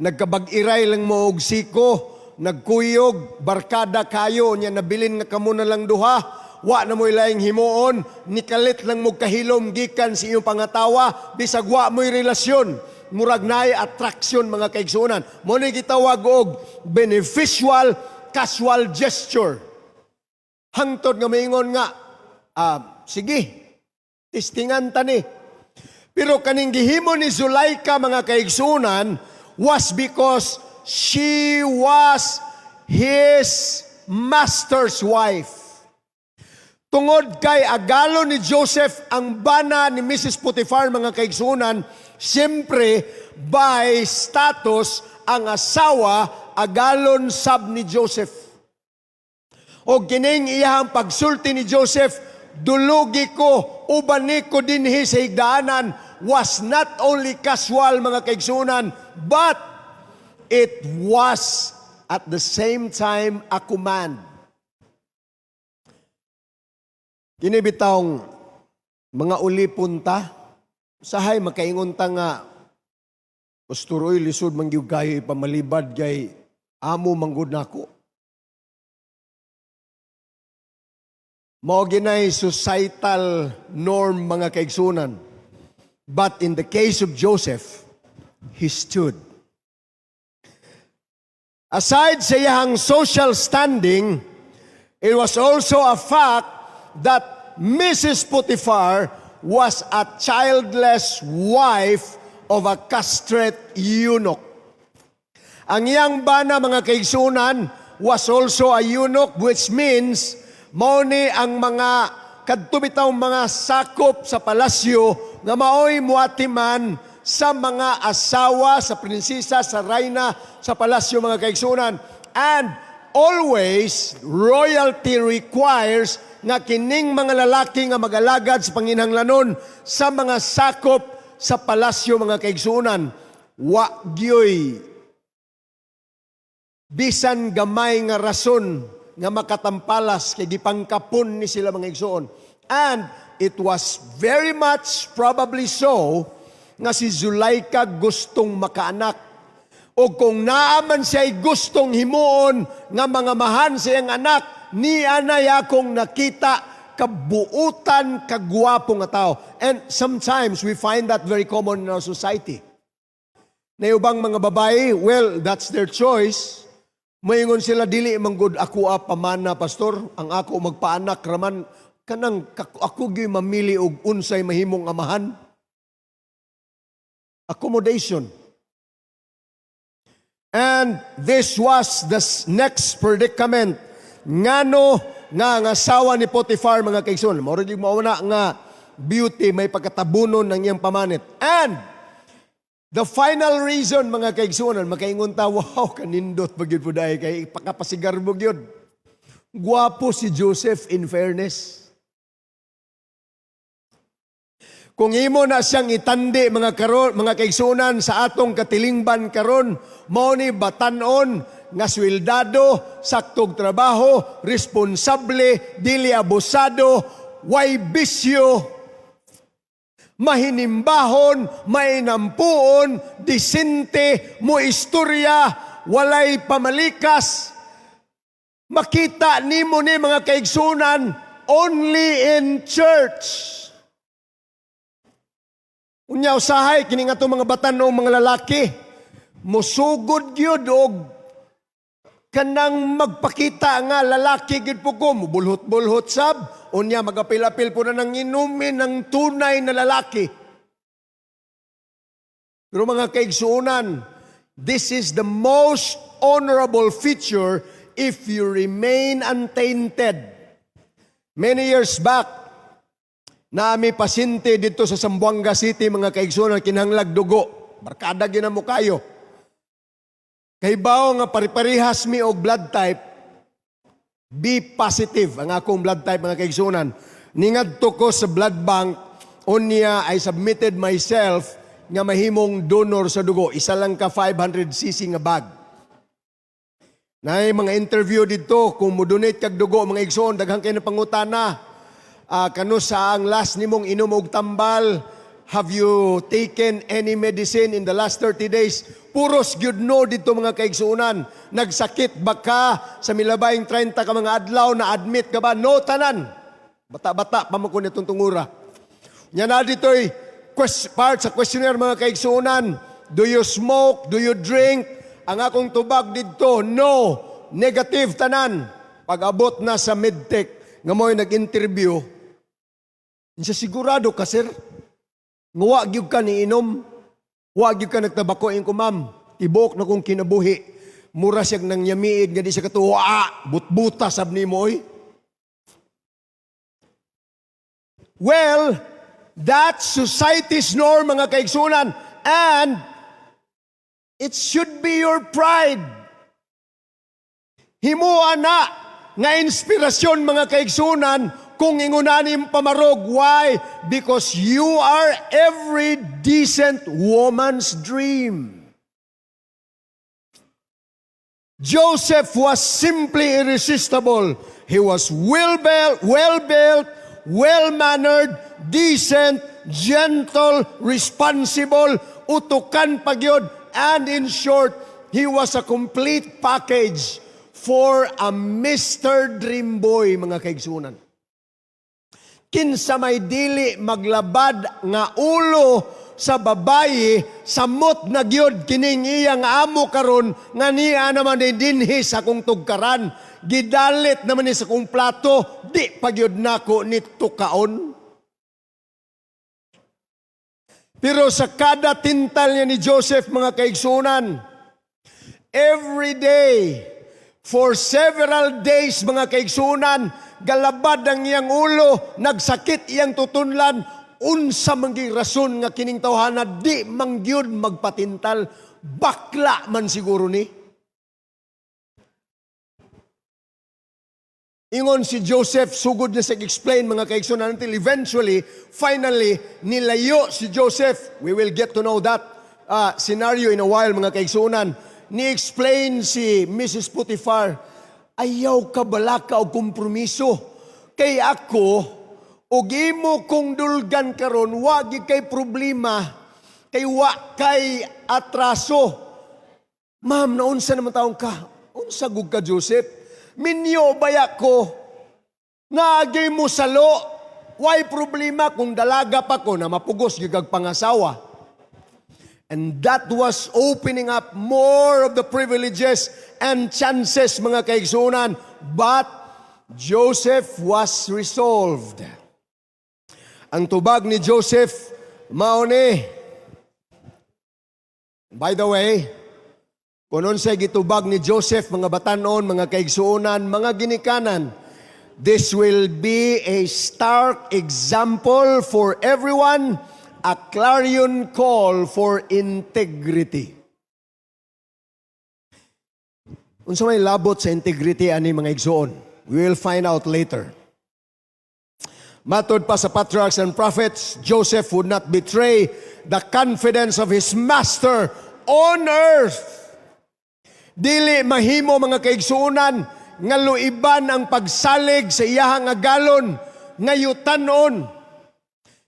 nagkabag-iray lang mo og siko, nagkuyog, barkada kayo, niya nabilin nga kamo na lang duha, wa na mo'y laing himuon, nikalit lang mo kahilom gikan sa iyong pangatawa, bisag wa mo'y relasyon, murag naay attraction, mga kaigsunan. Mo ni gitawag og beneficial casual gesture. Hangtod nga maingon nga, sige, testingan tani. Pero kaning gihimo ni Zuleika, mga kaigsunan, was because she was his master's wife. Tungod kay agalo ni Joseph ang bana ni Mrs. Potiphar, mga kaigsunan, siyempre by status ang asawa agalon sab ni Joseph. O kining iyang pagsulti ni Joseph, dulugi ko, ubani ko dinhi sa higdaanan, was not only casual, mga kaigsunan, but it was at the same time a command. Kini bitawng mga uli punta Usahay makaingon ta nga Pastor, oy, lisod man gyud kayo ipamalibad kay amo manggod nako. Mao ginay societal norm mga kaigsunan. But in the case of Joseph, he stood. Aside sa iyang social standing, it was also a fact that Mrs. Potiphar was a childless wife of a castrate eunuch. Ang iyang bana mga kaigsunan was also a eunuch, which means mao ni ang mga kadto mga sakop sa palasyo nga maoy muatiman sa mga asawa, sa prinsesa, sa reyna sa palasyo mga kaigsunan. And always royalty requires nga kining mga lalaki nga magalagad sa panginhanglanon sa mga sakop sa palasyo mga kaigsunan, wa gyoy bisan gamay nga rason nga makatampalas kay gipangkapon ni sila mga igsoon. And it was very much probably so nga si Zulaika gustong makaanak. O kung naaman siya'y gustong himuon nga mga mahan siyang anak, ni anay akong nakita kabuutan, kagwapo nga tao. And sometimes we find that very common in our society. Na ubang mga babae, well, that's their choice. Mayingon sila, dili manggod ako pamana, pastor. Ang ako magpaanak raman, kanang ako gyud mamili og unsay mahimong amahan. Accommodation. And this was the next predicament. Ngano nga ang asawa ni Potiphar mga kaigsoon. Mao rin mauna nga beauty may pagkatabunon ng iyang pamanit. And the final reason mga kaigsunan, makaingon ta, wow, kanindot bagyod po dahil kay pakapasigar mo gyud. Gwapo si Joseph in fairness. Kung imo na siyang itandi mga kaigsunan sa atong katilingban karon, mao ni batanon nga swildado, saktog trabaho, responsable, dili abusado, way bisyo, mahinimbahon, mainampuon, disente, mo istorya, walay pamalikas. Makita nimo ni mga kaigsunan only in church. Unya usahay kini nga mga batan-ong mga lalaki, musugod gyud og kanang magpakita nga lalaki gid po ko, mubulhot-bulhot sab, unya magapil-apil po na nang inumin ng tunay na lalaki. Pero mga kaigsuunan, this is the most honorable feature if you remain untainted. Many years back, naami pasyente dito sa Zamboanga City, mga kaigsuunan, kinahanglag dugo. Barkada ginamo kayo. Kay bao nga pariparihas mi og blood type, B positive ang akong blood type mga kaigsunan. Ningadto ko sa blood bank, unya I submitted myself nga mahimong donor sa dugo. Isa lang ka 500cc nga bag. Naay mga interview dito, kung mo-donate kag dugo mga igsoon, daghang kay na pangutana. Kano sa ang last nimong inom og tambal? Have you taken any medicine in the last 30 days? Puros gyud no dito mga kaigsuunan. Nagsakit ba ka sa milabayng 30 ka mga adlaw na admit ka ba? No tanan. Bata-bata pa man ko nitong tungura. Nya na dito'y part sa questionnaire mga kaigsuunan. Do you smoke? Do you drink? Ang akong tubag dito, no. Negative tanan. Pag-abot na sa medtech, nga mo'y nag-interview, siya sigurado ka, sir. Nga wag gyud ka niinom. Wag gyud ka nagtabako ko, ma'am. Tibok na kong kinabuhi. Mura siyag nang yamiid nga di siya katuwa. Butbuta sab ni mo, oy. Well, that's society's norm, mga kaigsunan. And it should be your pride. Himuan na nga inspirasyon, mga kaigsunan, kung ingunanim pamarog. Why? Because you are every decent woman's dream. Joseph was simply irresistible. He was well-built, well-mannered, decent, gentle, responsible, utukan pagyod, and in short, he was a complete package for a Mr. Dream Boy, mga kaigsunan. Kinsa may dili maglabad nga ulo sa babayi, samot na gyud kining iyang amo karon nga niya naman dinhi sa kong tugkaran. Gidalit naman ni sa kong plato, di pagyud nako nito kaon. Pero sa kada tintal niya ni Joseph, mga kaigsunan, every day, for several days, mga kaigsunan, galabad ang iyang ulo, nagsakit iyang tutunlan, unsa mangging rason nga kining tawhana di mangyud magpatintal, bakla man siguro ni. Ingon si Joseph, sugod na sa explain, mga kaigsunan, until eventually, finally, nilayo si Joseph. We will get to know that scenario in a while, mga kaigsunan. Ni-explain si Mrs. Potiphar, ayaw ka balaka o kompromiso. Kay ako, og imo kong dulgan karon, wag kay problema, kay wa kay atraso. Ma'am, naunsa naman taong ka? Unsa gug ka, Joseph? Minyo baya ko, naagay mo salo, why problema kung dalaga pa ko na mapugos gigag pangasawa. And that was opening up more of the privileges and chances, mga kaigsunan. But Joseph was resolved. Ang tubag ni Joseph, mauni. By the way, kunon sa gitubag ni Joseph, mga batanon, mga kaigsuunan, mga ginikanan, this will be a stark example for everyone, a clarion call for integrity. Unsa may labot sa integrity ani mga igsuon? We will find out later. Matod pa sa patriarchs and prophets, Joseph would not betray the confidence of his master on earth. Dili mahimo, mga kaigsuunan, nga luiban ang pagsalig sa iyahang agalon, ngayutanon.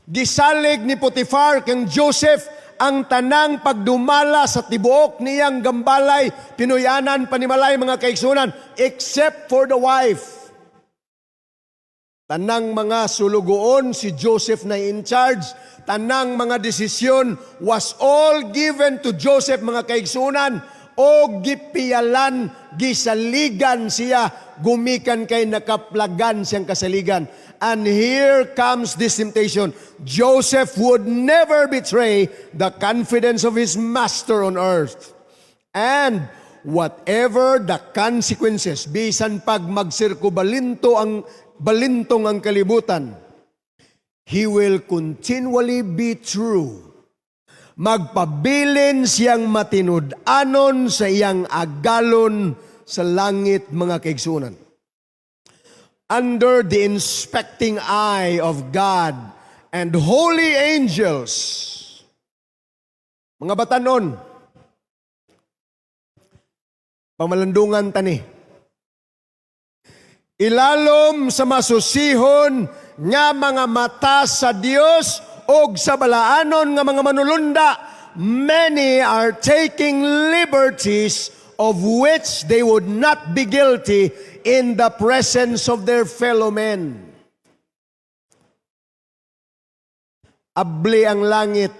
Gisalig ni Potiphar kang Joseph ang tanang pagdumala sa tibuok niyang gambalay, pinuyanan, panimalay, mga kaigsunan, except for the wife. Tanang mga sulugoon, si Joseph na in charge. Tanang mga desisyon was all given to Joseph, mga kaigsunan, o gipiyalan, gisaligan siya, gumikan kay nakaplagan siyang kasaligan. And here comes this temptation. Joseph would never betray the confidence of his master on earth. And whatever the consequences, bisan pag magsirko balintong ang kalibutan, he will continually be true. Magpabilin siyang matinud-anon sa iyang agalon sa langit, mga kaigsunan. Under the inspecting eye of God and holy angels. Mga batanon, pamalandungan tani. Ilalom sa masusihon nga mga mata sa Dios o sa balaanon nga mga manulunda, many are taking liberties of which they would not be guilty in the presence of their fellow men. Abli ang langit,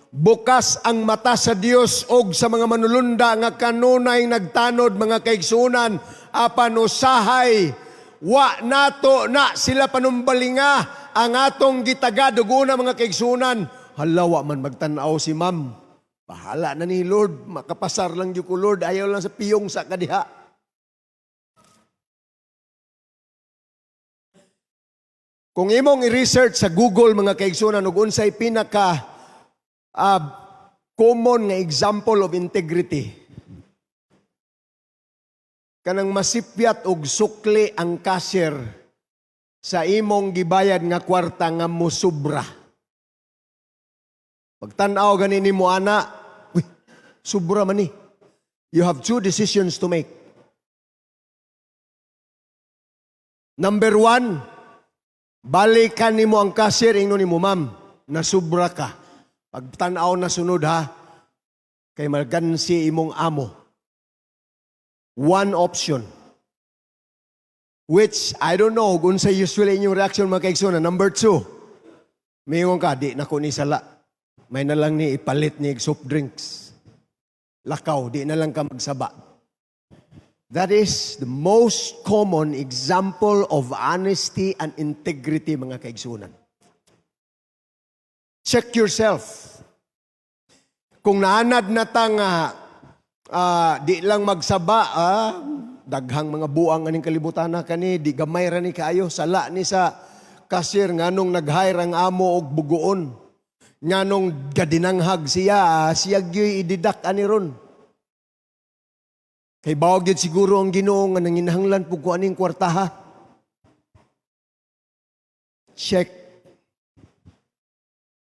bukas ang mata sa Dios og sa mga manulunda nga kanunay nagtanod, mga kaigsunan, apan usahay, wa nato na sila panumbalinga ang atong gitagad ug una, mga kaigsunan. Halawa man magtanaw si ma'am, bahala na ni Lord, makapasar lang yung ko Lord, ayaw lang sa piyong sa kadiha. Kung imong i-research sa Google, mga kaigsunan, ug unsay pinaka common nga example of integrity, kanang masipyat og sukli ang cashier sa imong gibayad nga kwarta nga musubra. Pagtan-aw gani nimo ana, uy, subra man ni. You have two decisions to make. Number one, balikan nimo ang cashier, ingno nimo, ma'am, nasubra ka. Pagtanaw na sunod ha, kay magansi imong amo. One option. Which, I don't know, kung sa usually inyong reaction mga kaigsoon. Number 2, mayroon ka, di na ko ni sala. May na lang ni ipalit ni soft drinks. Lakaw, di na lang ka magsaba. That is the most common example of honesty and integrity mga kaigsunan. Check yourself. Kung naanad na tang di lang magsaba, daghang mga buang aning kalibutan na kani, di gamay ra ni kaayo, sala ni sa kasir nganong nag-hire ang amo og buguon. Nganong gadinanghag siya gyoy ididak ani ron. Kay bawag yun siguro ang Ginoo nga nanginahanglan po ko aning kwartaha. Check.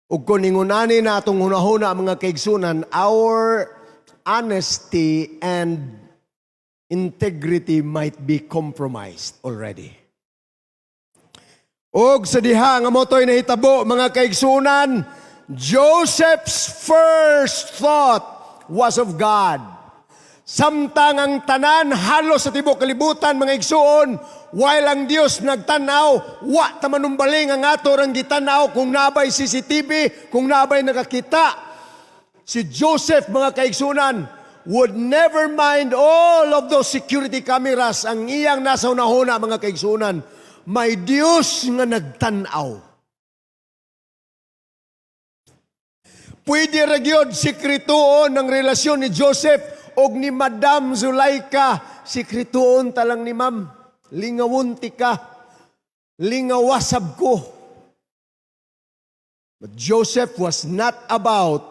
Ug kung ningunani na itong hunahuna mga kaigsunan, our honesty and integrity might be compromised already. Og sa diha nga motoy nahitabo mga kaigsunan, Joseph's first thought was of God. Samtang ang tanan halos sa tibok kalibutan mga igsuon, while ang Dios nagtanaw, wa ta manumbaling ang ato rang gitanaw kung nabay CCTV, kung nabay nakakita. Si Joseph mga kaigsunan would never mind all of those security cameras. Ang iyang nasa unahuna mga kaigsunan, may Dios nga nagtanaw. Pwede ra gyud sikrituon ng relasyon ni Joseph og ni Madam Zulaika, sikrituon talang ni Ma'am, lingawon ti ka, lingawasab ko. But Joseph was not about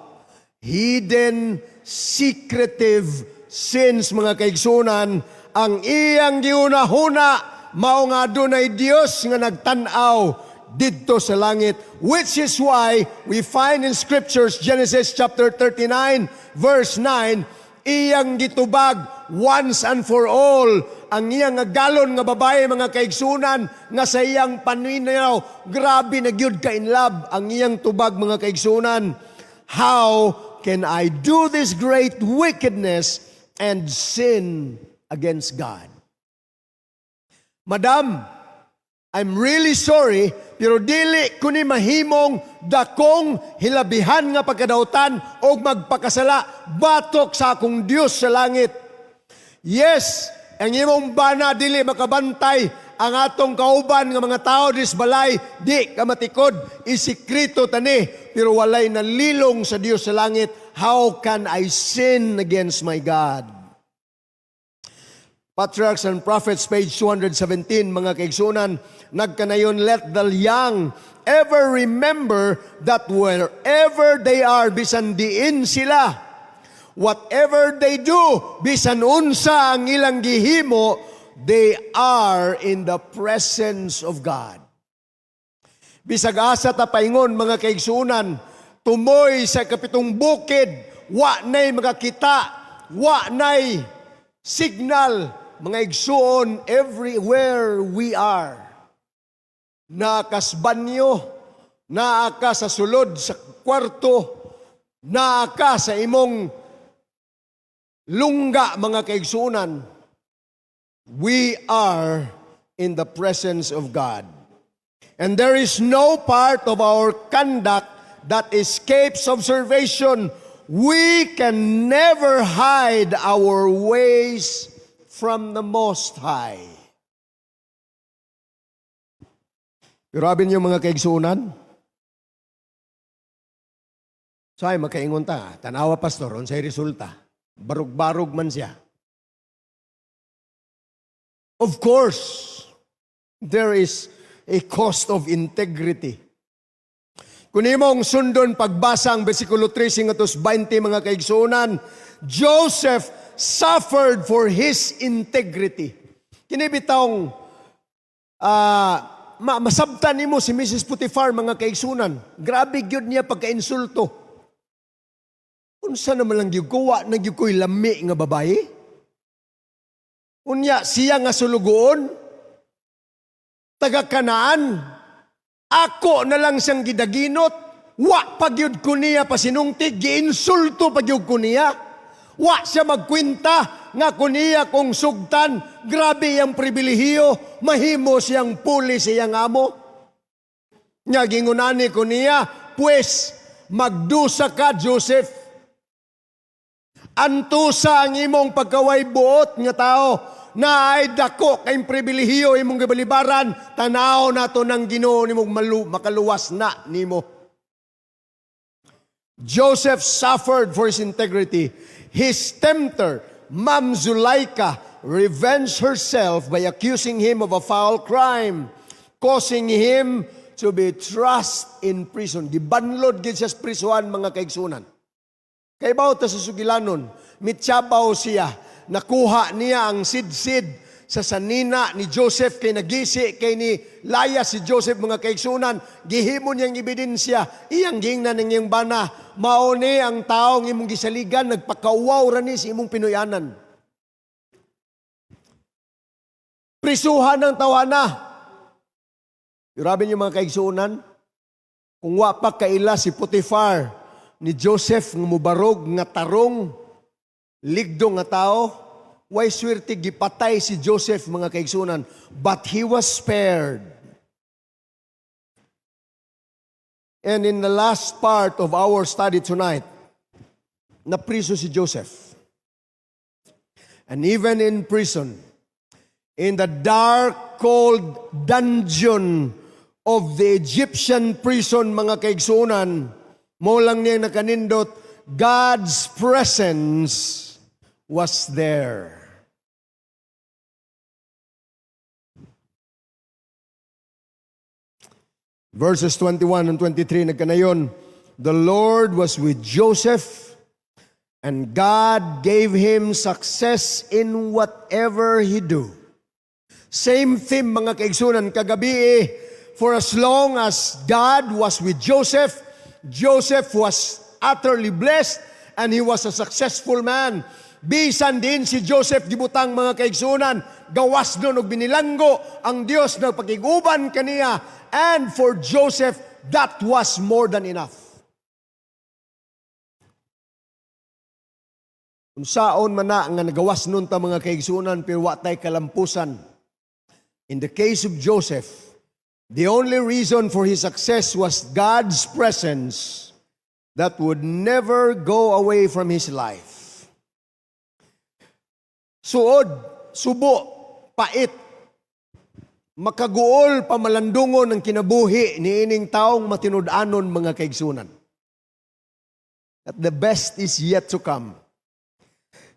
hidden, secretive sins, mga kaigsunan. Ang iyang giunahuna, mao nga dunay Dios nga nagtanaw didto sa langit. Which is why we find in scriptures, Genesis chapter 39, verse 9, iyang gitubag once and for all ang iyang galon nga babae mga kaigsunan nga sa iyang paninaw grabe na gyud ka in love ang iyang tubag mga kaigsunan. How can I do this great wickedness and sin against God? Madam, I'm really sorry, pero dili ko ni mahimong dakong hilabihan nga pagkadautan o magpakasala batok sa akong Diyos sa langit. Yes, ang imong bana dili makabantay ang atong kauban nga mga tao dis balay, di ka matikod, isikrito tani, pero walay nalilong sa Diyos sa langit. How can I sin against my God? Patriarchs and Prophets, page 217, mga kaigsunan, nagkanayon, let the young ever remember that wherever they are, bisan diin sila, whatever they do, bisan unsa ang ilang gihimo, they are in the presence of God. Bisag asa ta paingon, mga kaigsunan, tumoy sa kapitong bukid, wa nay makakita, wa nay signal, mga igsuon, everywhere we are. Naakas banyo, naaka sa sulod sa kwarto, naaka sa imong lungga mga kaigsunan. We are in the presence of God. And there is no part of our conduct that escapes observation. We can never hide our ways from the Most High. Pero abin yung mga kaigsuunan, so ay makaingon ta, tanawa pastor, unsay resulta, barug-barug man siya. Of course, there is a cost of integrity. Kung imong sundon pagbasa ang versikulo 3 hanggatos 20 mga kaigsuunan, Joseph suffered for his integrity. Kini bitawng masabtan nimo si Mrs. Potiphar mga kaigsunan. Grabe gyud niya pagka-insulto. Unsa naman lang gyud ko wa na gyud koy lami nga babae? Unya siya nga sulugoon, taga Kanaan, ako na lang siyang gidaginot, Wa pagyud ko niya pasinungtig, giinsulto pagyud ko niya. Wa siya magkwenta nga kuniya kung sugtan, grabe ang pribilehiyo, mahimo siyang puli siyang amo. Nga gingunani ko niya, pues magdusa ka, Joseph. Antusa ang imong pagkaway buot nga tao, na ay dako kay pribilehiyo imong gibalibaran, tanaw nato ng Ginoo nimong makaluwas na nimo. Joseph suffered for his integrity. His tempter, Ma'am Zulaika, revenged herself by accusing him of a foul crime, causing him to be thrust in prison. Gibanlod gid siya sa prisuhan, mga kaigsunan. Kay bawo ta sa sugilanon, mitsabaw siya, nakuha niya ang sidsid sa sanina ni Joseph, kay nagisi, kay ni laya si Joseph, mga kaigsunan, gihimo niyang ebidensya, iyang gingnan ng iyang bana, mauni ang taong imong gisaligan, nagpakauwaw rani sa imong pinuyanan. Prisuhan ng tawana. Grabe niyo, mga kaigsunan, kung wa pa kaila si Potiphar ni Joseph nga mubarog nga tarong ligdo nga tao, way swerte gipatay si Joseph, mga kaigsunan, but he was spared. And in the last part of our study tonight, napriso si Joseph. And even in prison, in the dark, cold dungeon of the Egyptian prison, mga kaigsunan, mo lang niya nakanindot, God's presence was there. Verses 21 and 23, nagkanayon, the Lord was with Joseph, and God gave him success in whatever he do. Same theme, mga kaigsunan, kagabi, for as long as God was with Joseph, Joseph was utterly blessed, and he was a successful man. Bisan din si Joseph gibutang, mga kaigsunan, gawas nun og binilanggo ang Dios nagpakiguban kaniya, and for Joseph that was more than enough. Unsaon man na nga nagawas nun ta, mga kaigsunan, pero wa tay kalampusan. In the case of Joseph, the only reason for his success was God's presence that would never go away from his life. Suod, subo, pait, makaguol pamalandungon ang kinabuhi ni ining taong matinud-anon, mga kaigsunan. That the best is yet to come.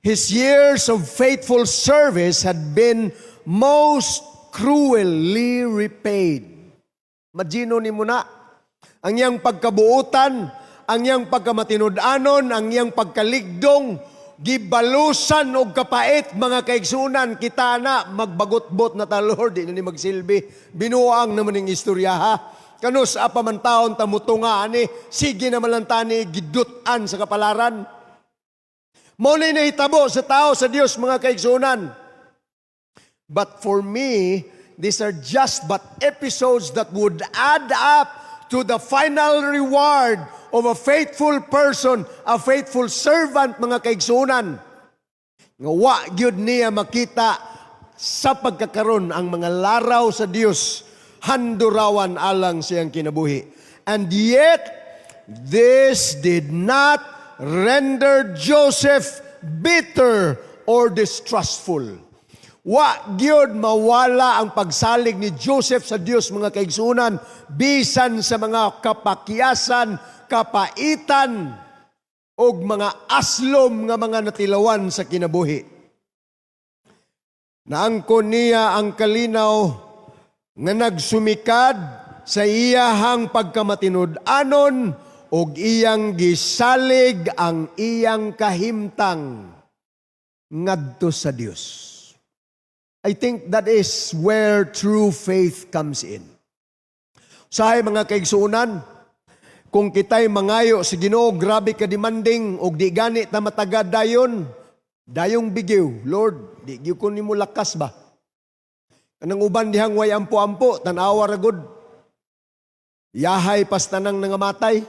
His years of faithful service had been most cruelly repaid. Imagino ni mo na, ang iyang pagkabuutan, ang iyang pagkamatinud-anon, ang iyang pagkaligdong, gibalusan og kapait, mga kaigsunan, kita na magbagot-bot na ta, Lord, di na ni magsilbi. Binuang naman ng istorya, ha? Kanus apamantaon tamutunga ani, sige naman lang tani gidutan sa kapalaran. Maunay na hitabo sa tao sa Dios, mga kaigsunan. But for me, these are just but episodes that would add up to the final reward of a faithful person, a faithful servant, mga kaigsunan. Nga wa gyud niya makita sa pagkakaron ang mga laraw sa Dios, handurawan alang siyang kinabuhi. And yet, this did not render Joseph bitter or distrustful. Wa gyud mawala ang pagsalig ni Joseph sa Dios, mga kaigsunan, bisan sa mga kapakyasan, kapaitan, og mga aslom nga mga natilawan sa kinabuhi. Naangkon niya ang kalinaw nga nagsumikad sa iyahang pagkamatinud-anon og iyang gisalig ang iyang kahimtang ngadto sa Dios. I think that is where true faith comes in. Sahay, mga kaigsunan, kung kita'y mangayo sa Ginoo, grabe ka demanding, og di gani ta matagad dayon, dayong bigyo, Lord, di gyud ko nimo lakas ba? Kanang uban dihang way ampo-ampo, tanawa ra gud. Yahay pas tanang nangamatay.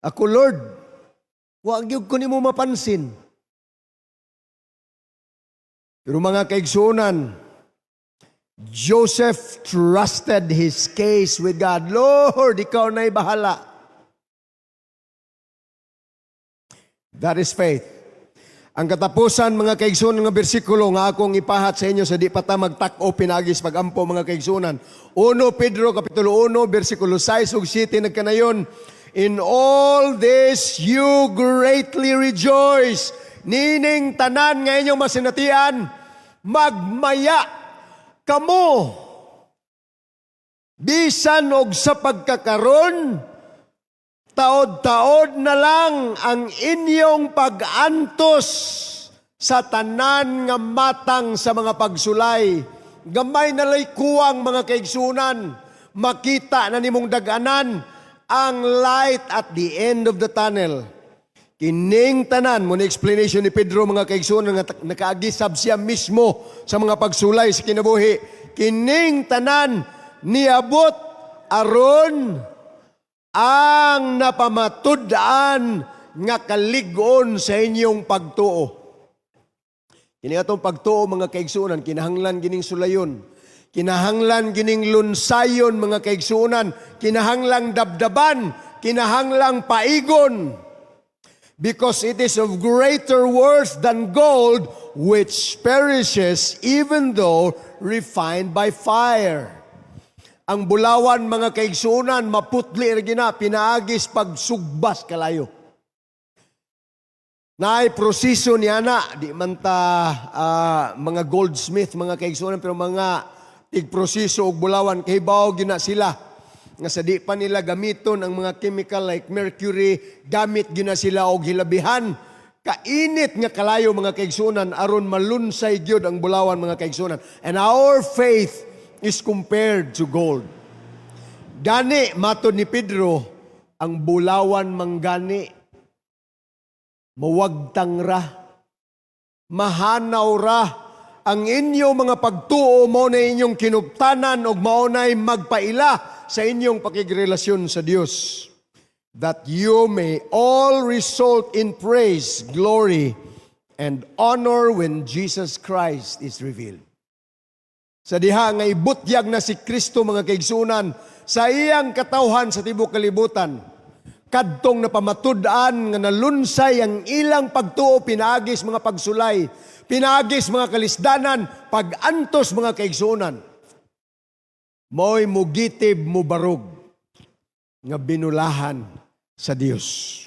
Ako, Lord, wag gyud ko nimo mapansin. Pero mga kaigsunan, Joseph trusted his case with God. Lord, ikaw na'y bahala. That is faith. Ang katapusan, mga kaigsunan, ng bersikulo nga akong ipahat sa inyo sa di pa ta magtak-o pinagis pagampo, mga kaigsunan. 1 Pedro Kapitulo 1, versikulo 6 ug 7 nagkanayon, in all this you greatly rejoice. Nining tanan nga inyong masinatian, magmaya kamo. Bisan og sa pagkakaron, taod-taod na lang ang inyong pag-antos sa tanan nga matang sa mga pagsulay. Gamay na lay kuwang, mga kaigsunan, makita na nimong daganan ang light at the end of the tunnel. Kining tanan, muna explanation ni Pedro, mga kaigsunan, nga nakaagisab siya mismo sa mga pagsulay sa kinabuhi. Kining tanan niabot aron ang napamatud-an nga kaligon sa inyong pagtuo. Kini atong pagtuo, mga kaigsunan, kinahanglan gining sulayon. Kinahanglan gining lunsayon, mga kaigsunan. Kinahanglang dabdaban. Kinahanglang paigon. Because it is of greater worth than gold, which perishes even though refined by fire. Ang bulawan, mga kaigsunan, maputli gina, pinaagis pagsugbas kalayo. Naay proseso niya na, di man ta mga goldsmith, mga kaigsunan, pero mga tigproseso og bulawan, kahibaw gina sila. Nga sa di pa nila gamiton ang mga chemical like mercury, gamit gina sila og hilabihan. Kainit nga kalayo, mga kaigsunan, aron malunsay gyud ang bulawan, mga kaigsunan. And our faith is compared to gold. Gani, matod ni Pedro, ang bulawan manggani, mawagtang ra, mahanaw ra, ang inyo mga pagtuo mo na inyong kinuptanan o maunay magpaila sa inyong pakigrelasyon sa Diyos, that you may all result in praise, glory, and honor when Jesus Christ is revealed. Sa diha nga ibutyag na si Kristo, mga kaigsunan, sa iyang katawhan sa tibok kalibutan, kadtong napamatud-an nga nalunsay ang ilang pagtuo, pinagis mga pagsulay, pinagis mga kalisdanan, pag-antos, mga kaigsunan. Mo'y mugitib mo barog nga binulahan sa Dios.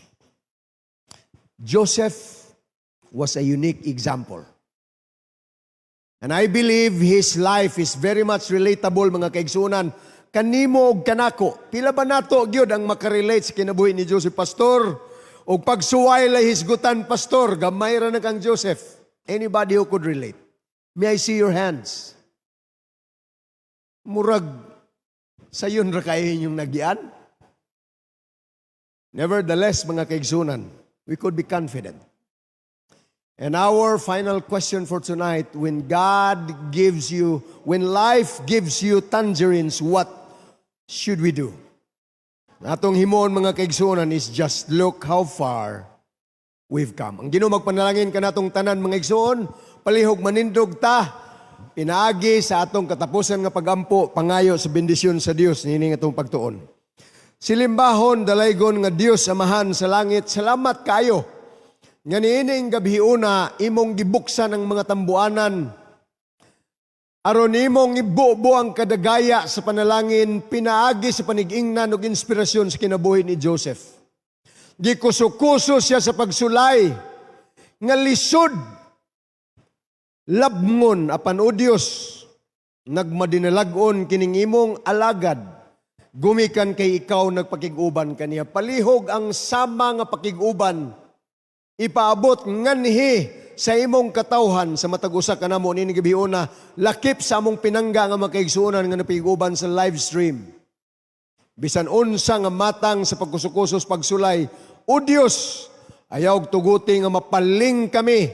Joseph was a unique example. And I believe his life is very much relatable, mga kaigsunan, kanimo og kanako. Pila ba nato gyud ang makarelate sa kinabuhi ni Joseph, pastor? O pagsuway lay hisgutan, pastor, gamay ra na kang Joseph. Anybody who could relate? May I see your hands? Murag sayon ra kayo inyong nagian? Nevertheless, mga kaigsunan, we could be confident. And our final question for tonight, when life gives you tangerines, what should we do? Atong himon, mga kaigsunan, is just look how far we've come. Ang Ginoo magpanalangin ka natong tanan, mga igsoon, palihog manindog ta, pinaagi sa atong katapusan nga pagampo, pangayo sa bendisyon sa Dios, nining atong pagtuon. Silimbahon, dalaygon nga Dios Amahan sa langit, salamat kayo. Nga niining gabiuna, imong gibuksan ang mga tambuanan, aron imong ibubo ang kadagaya sa panalangin, pinaagi sa panigingnan ug inspirasyon sa kinabuhi ni Joseph. Gikuso-kuso siya sa pagsulay, nga lisod, labngon apan o Dios, nagmadinalagon kining imong alagad, gumikan kay ikaw nagpakiguban kaniya. Palihog ang sama nga pakiguban, ipaabot nganhi sa imong katawhan sa matag usa kanamo nining gabiuna, lakip sa among pinangga nga makaigsuonan nga napiguban sa live stream. Bisan unsa nga matang sa pagkusukusos pagsulay, o Dios, ayaw tuguti nga mapaling kami,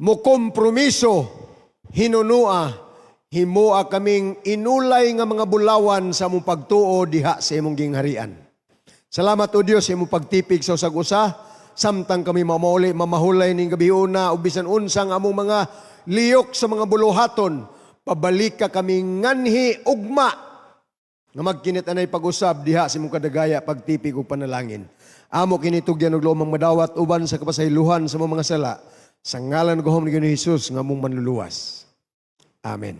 mo kompromiso, hinunua, himua kaming inulay nga mga bulawan sa among pagtuo diha sa imong gingharian. Salamat o Dios imo pagtipig sa usag-usa samtang kami mamahulay ning gabi una ug bisan unsang among mga liyok sa mga buluhaton pabalik ka kami nganhi ugma nga magkinit anay pag-usab diha sa imong kadagaya pagtipig ug panalangin. Amo kini tugyan og lumang madawat uban sa kapasaylohan sa mga sala sa ngalan ng Gahom ni Hesus nga among manluluwas. Amen.